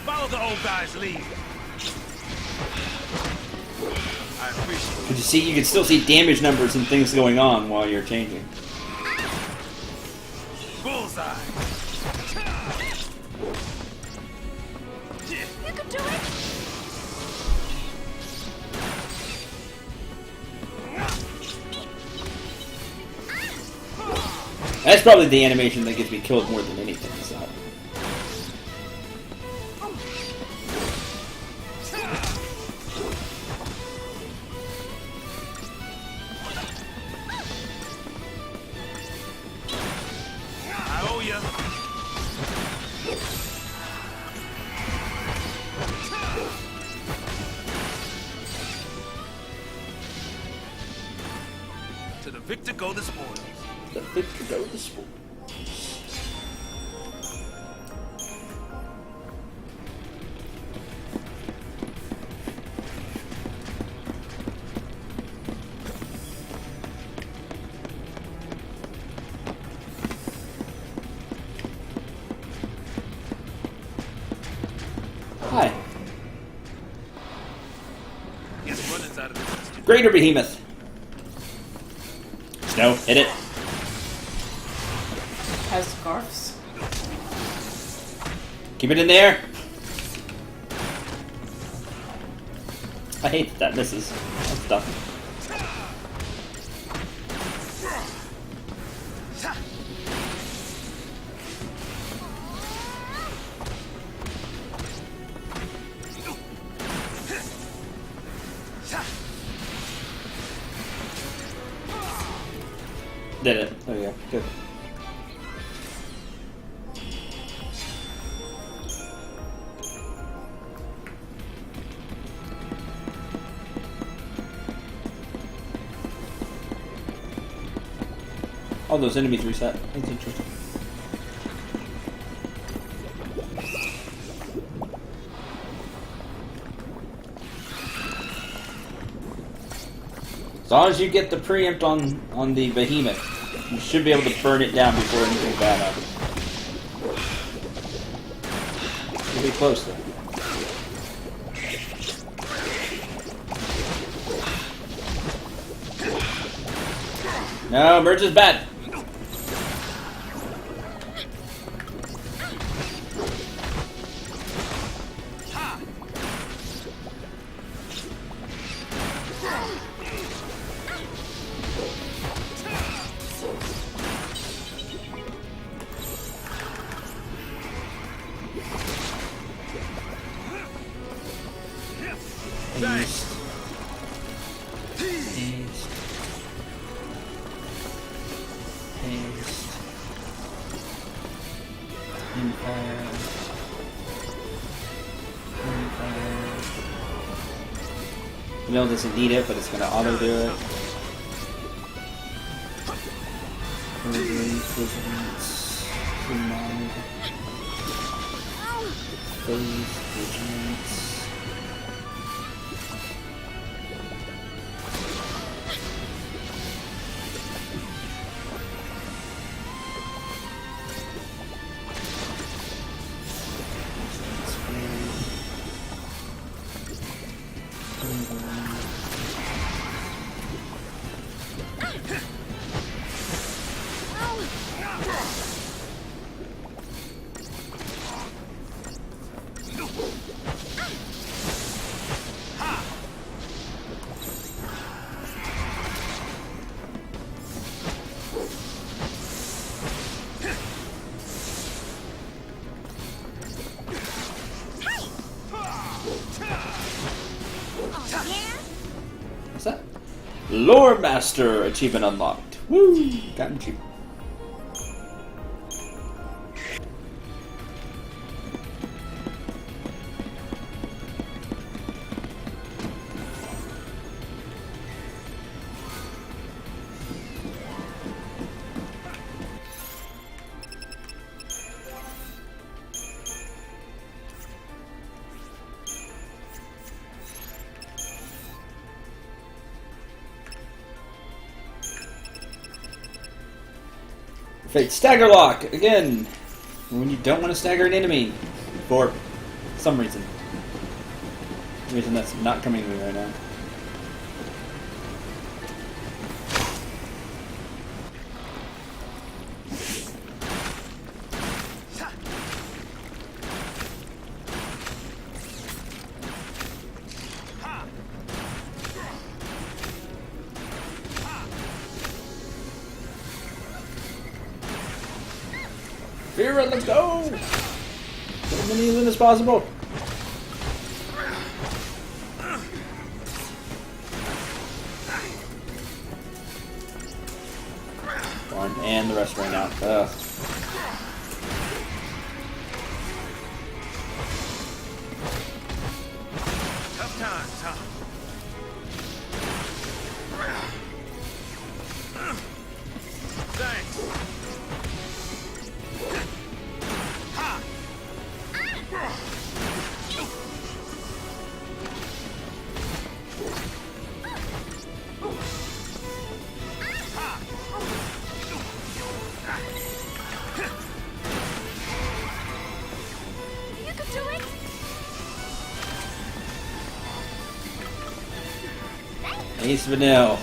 Follow the old guy's lead. I appreciate But you can still see damage numbers and things going on while you're changing. bullseye. You can do it! That's probably the animation that gets me killed more than anything, so. I owe ya. To the victor go the spoils. The victor go the sport. Hi. Guess running's out of the question. Greater Behemoth. Snow, hit it. Has scarfs. Keep it in there. I hate that misses. That's dumb. Did it. There you go. Good. All those enemies reset. That's interesting. As long as you get the preempt on the behemoth, you should be able to burn it down before anything bad happens. You'll be close though. No, merge is bad. Haste. Haste. Haste. Empire. Empire. You know it doesn't need it, but it's gonna auto do it. Vigilance. Remind. Phase. Vigilance. What's that? Lore Master achievement unlocked. Woo! Got an achievement. Fate stagger lock again. When you don't want to stagger an enemy for some reason. Reason that's not coming to me right now. Vera, let's go! Get as many of them as possible. One, and the rest ran out. Tough times, huh? Thanks. You could do it! Ace Vanille.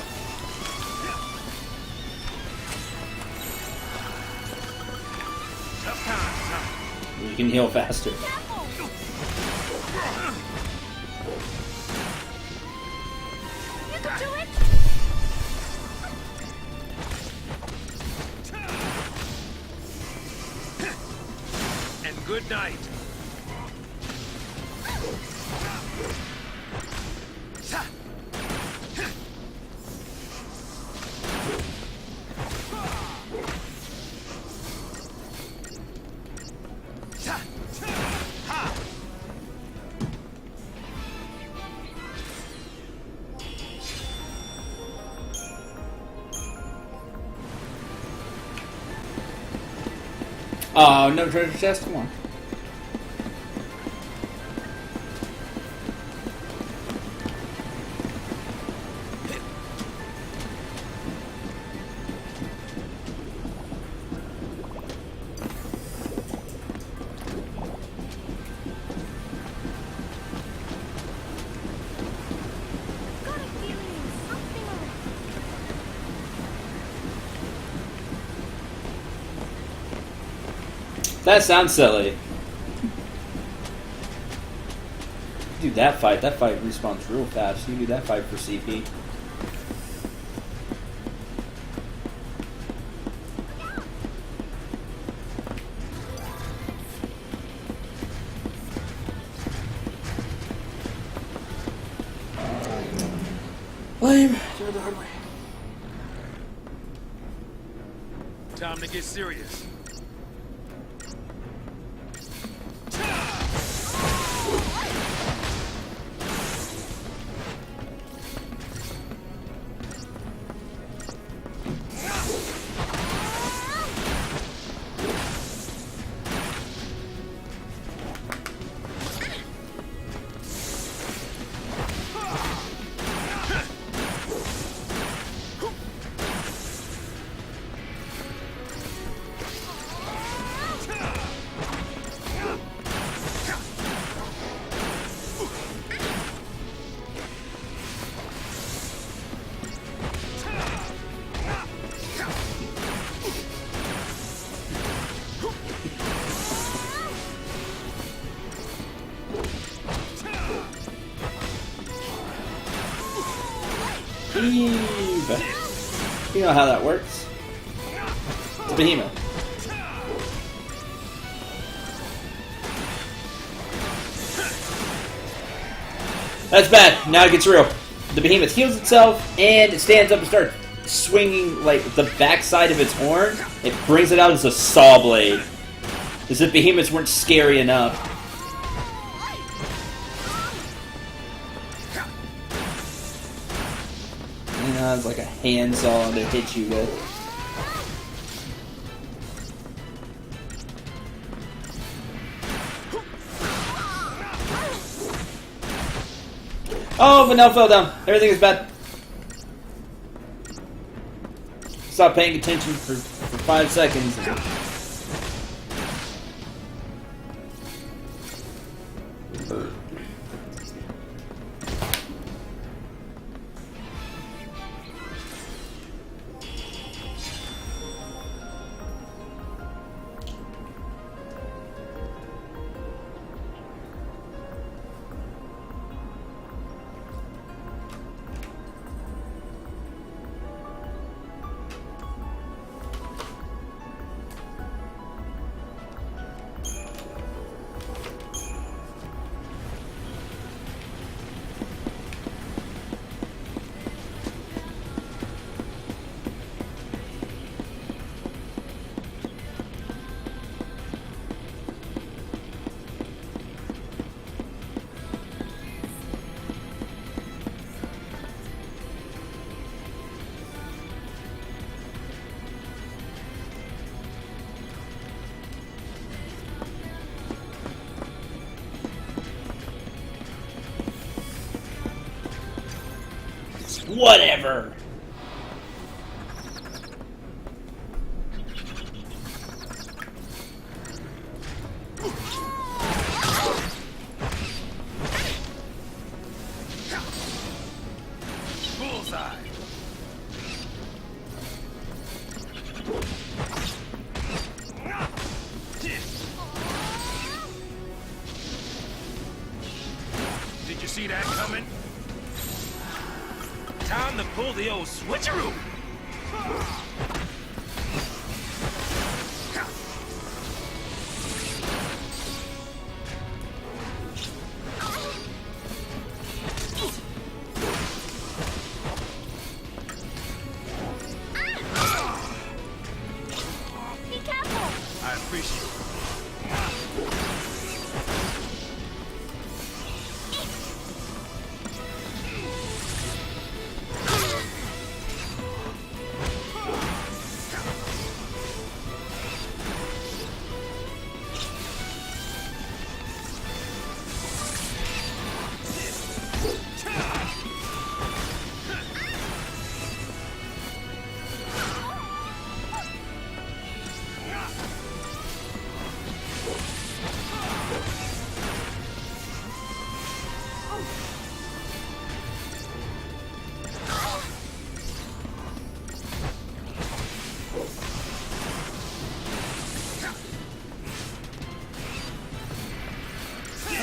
Tough times, huh? You can heal faster. You could do it! And good night. Oh, no treasure chest, come on. Got a feeling there's something around. That sounds silly. Do that fight respawns real fast. You can do that fight for CP. Lame. Do it the hard way. Time to get serious. Eve. You know how that works. It's a behemoth. That's bad. Now it gets real. The behemoth heals itself, and it stands up and starts swinging like the backside of its horn. It brings it out as a saw blade. As if behemoths weren't scary enough. It's like a handsaw to hit you with. Oh, Vanille fell down. Everything is bad. Stop paying attention for 5 seconds. Whatever. Bullseye. Did you see that coming? Time to pull the old switcheroo! Be careful! I appreciate it.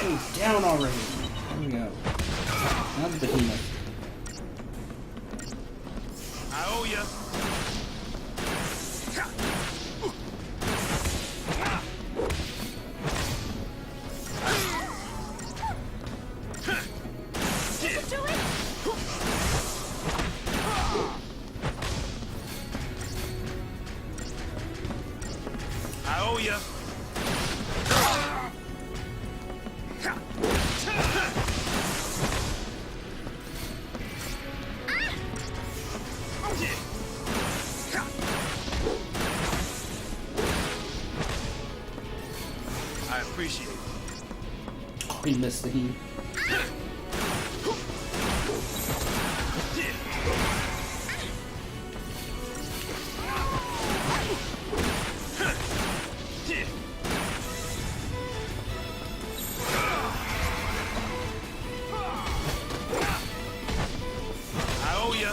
Oh, down already. There we go. Now the behemoth. I owe ya. I owe ya. I appreciate it. Oh, he missed the heat. I owe ya.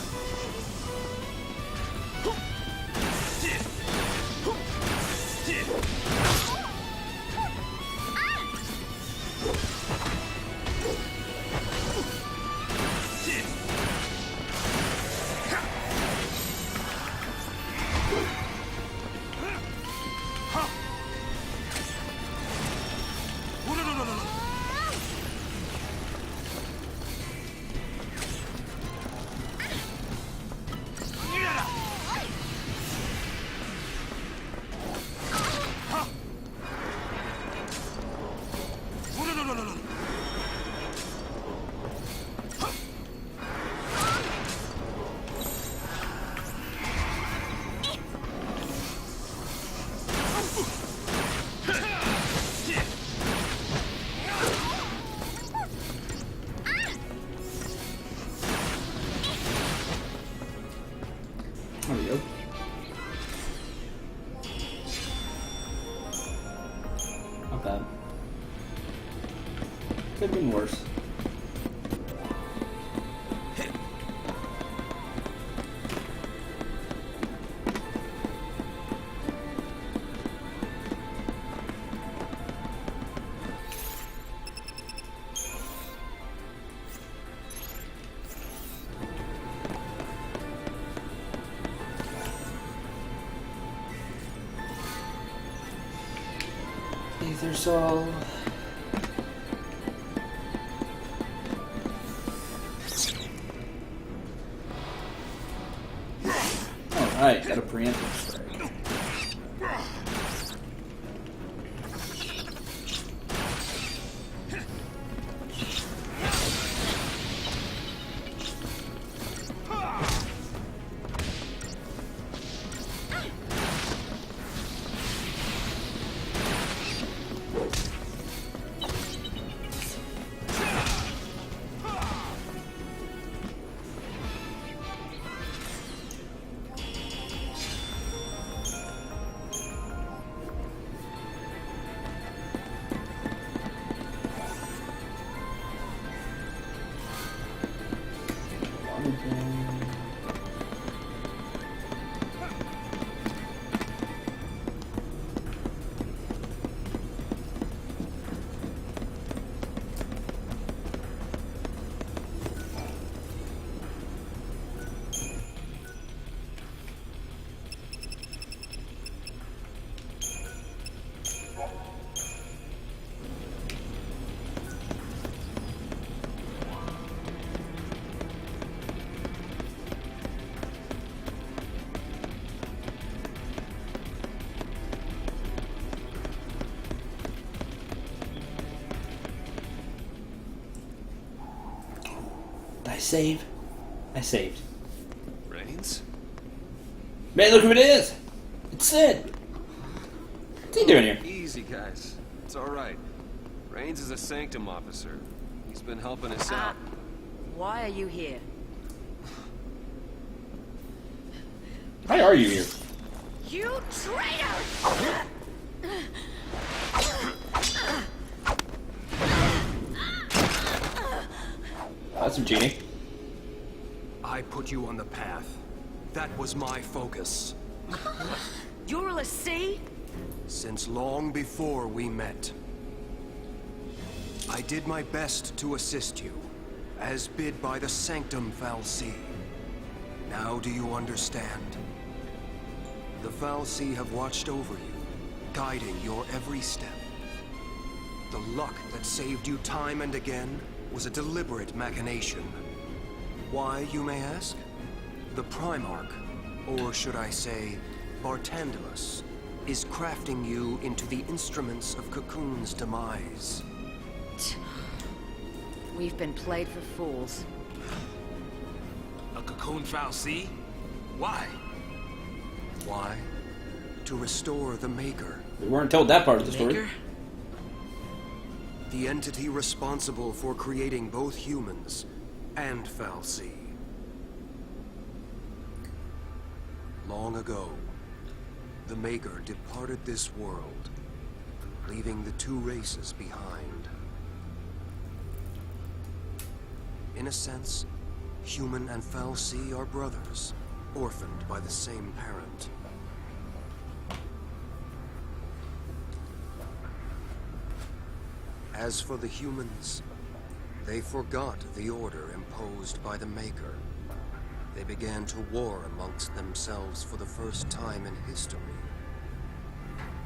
Could have been worse. Either soul. Alright, got a preemptive strike. Save. I saved. Reigns? Man, look who it is! It's Sid! What's he doing here? Easy, guys. It's alright. Reigns is a Sanctum officer. He's been helping us out. Why are you here? Why are you here? You traitor! That's some cheating. I put you on the path. That was my focus. You're a Lassie? Since long before we met. I did my best to assist you, as bid by the Sanctum Fal'Cie. Now do you understand? The Fal'Cie have watched over you, guiding your every step. The luck that saved you time and again was a deliberate machination. Why, you may ask? The Primarch, or should I say, Bartandalus, is crafting you into the instruments of Cocoon's demise. We've been played for fools. A Cocoon Fal'Cie? Why? Why? To restore the Maker. We weren't told that part of the story. Maker? The entity responsible for creating both humans and Fal'Cie. Long ago, the Maker departed this world, leaving the two races behind. In a sense, human and Fal'Cie are brothers, orphaned by the same parent. As for the humans, they forgot the order imposed by the Maker. They began to war amongst themselves for the first time in history.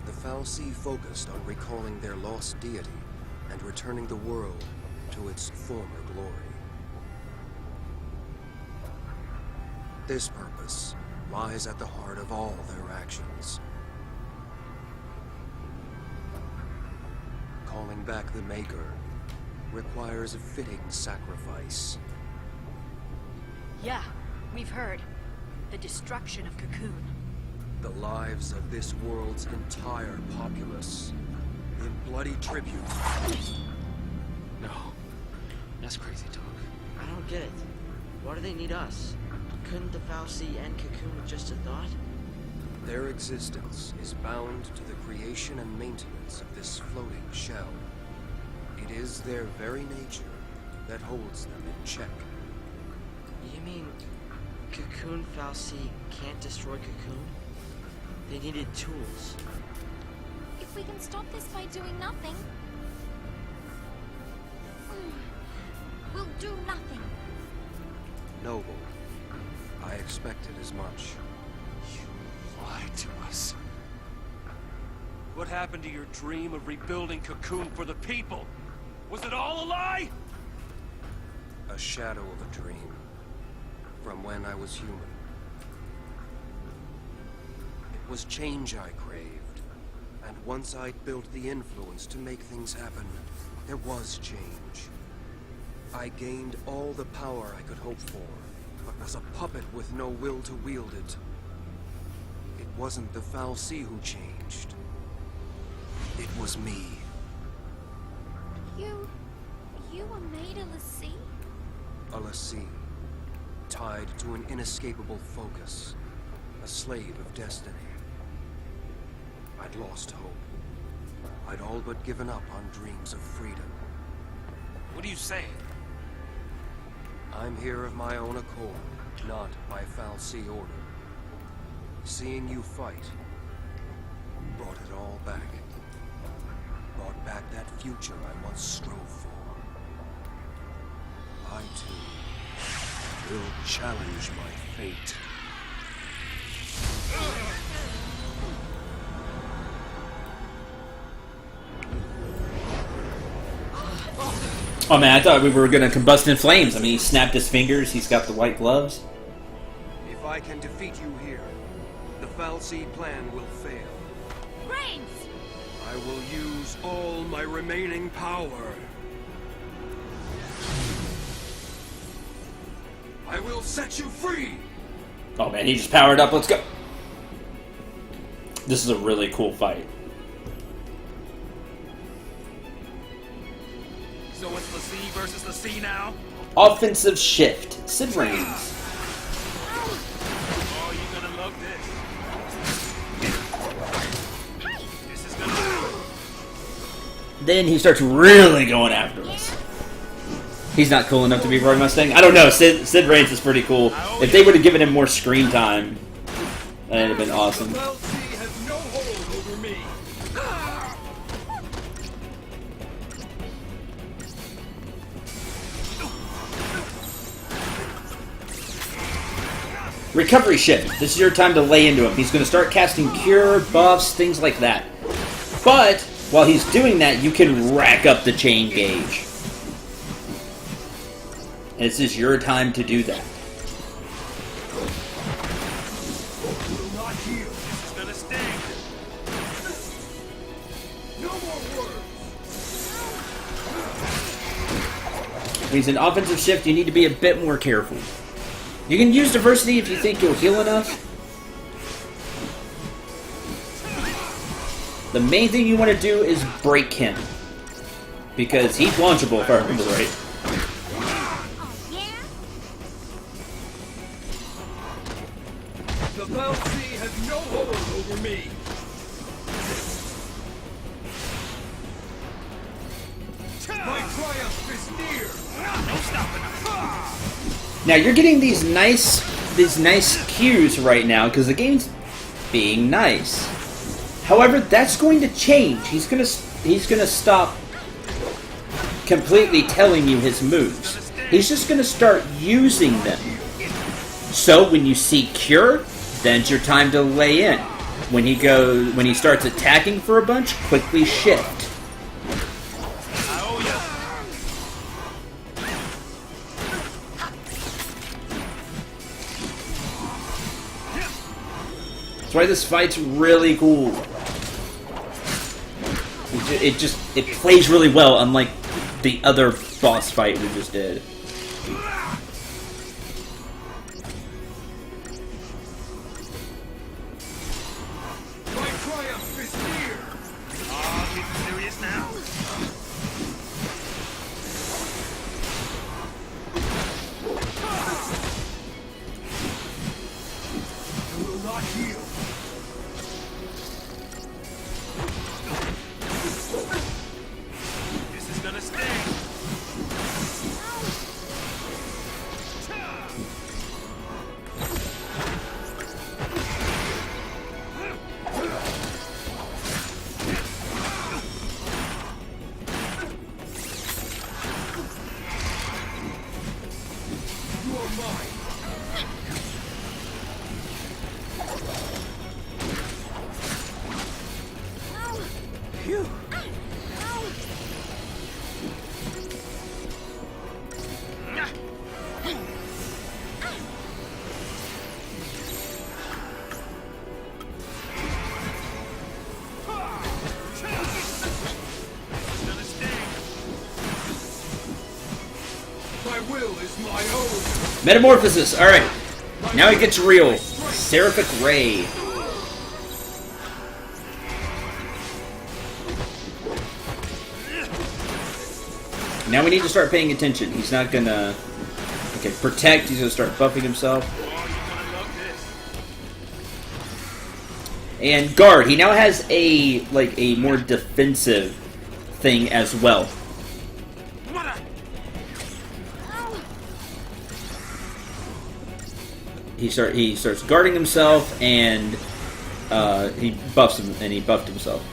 The Fal'Cie focused on recalling their lost deity and returning the world to its former glory. This purpose lies at the heart of all their actions. Calling back the Maker requires a fitting sacrifice. Yeah, we've heard. The destruction of Cocoon. The lives of this world's entire populace in bloody tribute. No. That's crazy talk. I don't get it. Why do they need us? Couldn't the Fal'Cie and Cocoon have just a thought? Their existence is bound to the creation and maintenance of this floating shell. It is their very nature that holds them in check. You mean Cocoon Fal'Cie can't destroy Cocoon? They needed tools. If we can stop this by doing nothing, we'll do nothing. Noble. I expected as much. You lied to us. What happened to your dream of rebuilding Cocoon for the people? Was it all a lie? A shadow of a dream. From when I was human. It was change I craved. And once I'd built the influence to make things happen, there was change. I gained all the power I could hope for, but was a puppet with no will to wield it. It wasn't the Fal'Cie who changed. It was me. You were made a l'Cie? A l'Cie, tied to an inescapable focus, a slave of destiny. I'd lost hope. I'd all but given up on dreams of freedom. What are you saying? I'm here of my own accord, not by Fal'Cie order. Seeing you fight brought it all back. Brought back that future I once strove for. I, too, will challenge my fate. Oh man, I thought we were gonna combust in flames. I mean, he snapped his fingers, he's got the white gloves. If I can defeat you here, the Fal'Cie plan will fail. Brains! I will use all my remaining power. I will set you free! Oh man, he just powered up, let's go! This is a really cool fight. So it's l'Cie versus l'Cie now? Offensive shift. Sid Reigns. Oh, you're gonna love this. This is gonna... Then he starts really going after us. He's not cool enough to be Roy Mustang. I don't know. Sid Reigns is pretty cool. If they would have given him more screen time, that'd have been awesome. Fal'Cie has no hold over me. Recovery shift. This is your time to lay into him. He's going to start casting cure, buffs, things like that. But while he's doing that, you can rack up the chain gauge. This is your time to do that. Not heal. This is gonna sting. No more words. When he's in offensive shift, you need to be a bit more careful. You can use diversity if you think you'll heal enough. The main thing you want to do is break him. Because he's launchable, if I remember right. The Fal'Cie has no hold over me. My triumph is near. No stopping. Now you're getting these nice cues right now because the game's being nice. However, that's going to change. He's gonna stop completely telling you his moves. He's just gonna start using them. So when you see cure, then's your time to lay in. When he starts attacking for a bunch, quickly shift. That's why this fight's really cool. It plays really well, unlike the other boss fight we just did. My triumph is near. Oh, getting serious now? You will not heal. This is gonna Phew. My will is my own. Metamorphosis. All right. Now it gets real. Seraphic Ray. Now we need to start paying attention. He's not gonna... Okay, protect. He's gonna start buffing himself. And guard. He now has a more defensive thing as well. He starts guarding himself, and he buffs him, and he buffed himself.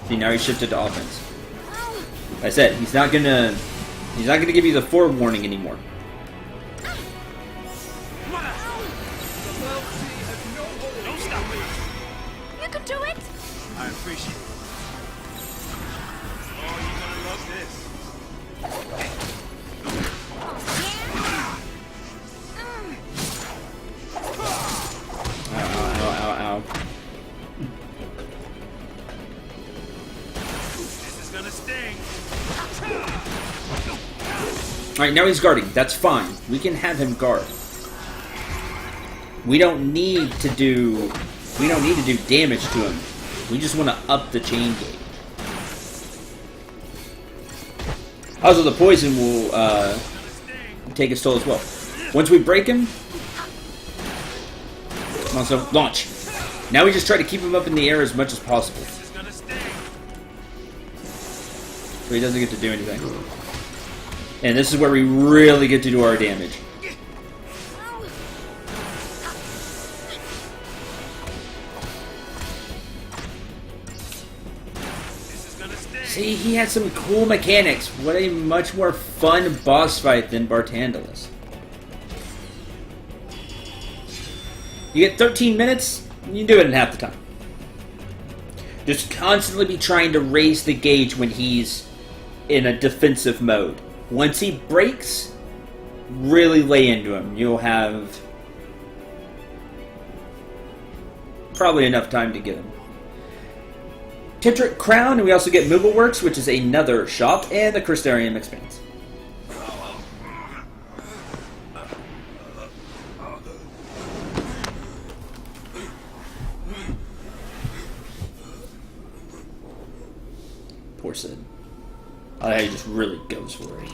See, now he shifted to offense. Like I said, he's not gonna give you the forewarning anymore. Don't stop me! You can do it! I appreciate it. Oh, you're gonna love this. Ow. This is gonna sting. Alright, now he's guarding. That's fine. We can have him guard. We don't need to do damage to him. We just want to up the chain gauge. Also, the poison will take his toll as well. Once we break him, also launch. Now we just try to keep him up in the air as much as possible, so he doesn't get to do anything. And this is where we really get to do our damage. See, he had some cool mechanics. What a much more fun boss fight than Bartandalus. You get 13 minutes, you do it in half the time. Just constantly be trying to raise the gauge when he's in a defensive mode. Once he breaks, really lay into him. You'll have probably enough time to get him. Tetric Crown, and we also get Moogle Works, which is another shop, and the Crystarium expands. Poor Sid. I like how he just really goes for it.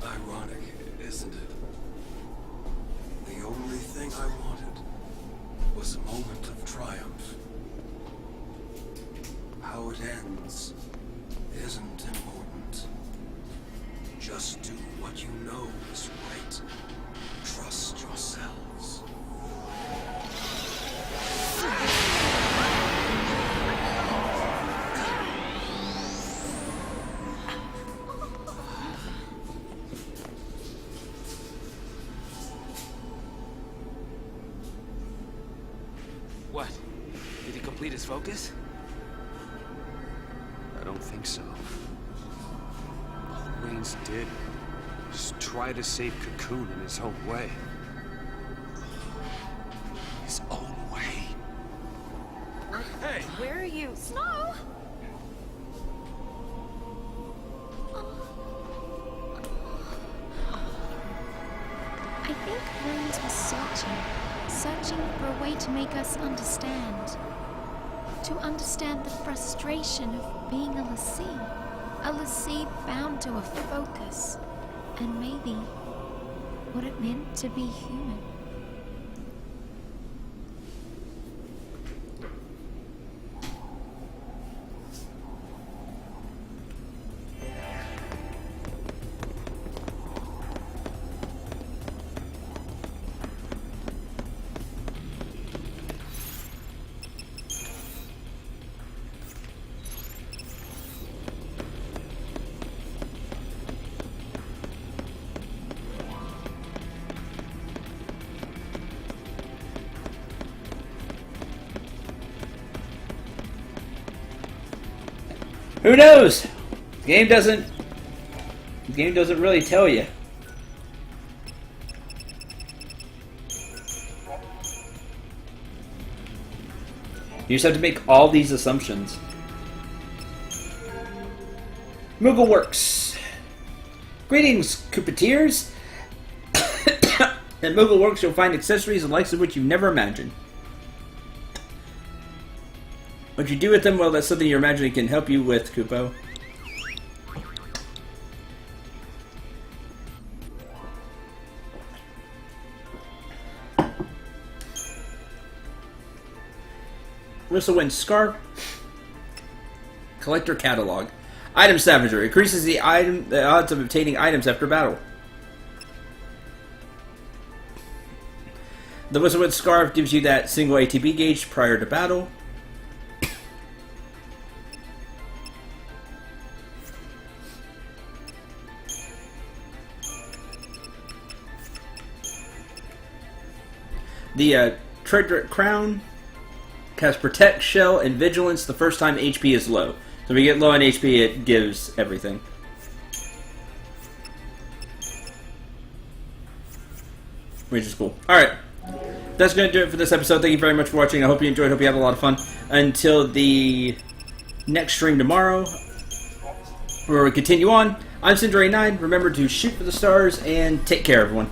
Ironic, isn't it? The only thing I wanted was a moment of triumph. How it ends isn't important. Just do what you know is right. Trust yourselves. What? Did he complete his focus? I don't think so. All Reigns did was try to save Cocoon in his own way. His own way. Hey! Where are you? Snow! I think Reigns was searching for a way to make us understand. To understand the frustration of being a Lassie bound to a focus, and maybe what it meant to be human. Who knows? The game doesn't really tell you. You just have to make all these assumptions. Moogle Works. Greetings, Koopateers. At Moogle Works, you'll find accessories and likes of which you've never imagined. What you do with them, well, that's something your imagining can help you with, Koopo. Whistlewind Scarf. Collector Catalog. Item Scavenger. Increases the odds of obtaining items after battle. The Whistlewind Scarf gives you that single ATB gauge prior to battle. The Treadrick Crown has Protect, Shell, and Vigilance the first time HP is low. So if you get low on HP, it gives everything. Which is cool. Alright. That's going to do it for this episode. Thank you very much for watching. I hope you enjoyed. Hope you had a lot of fun. Until the next stream tomorrow, where we continue on, I'm Cendril 9. Remember to shoot for the stars and take care, everyone.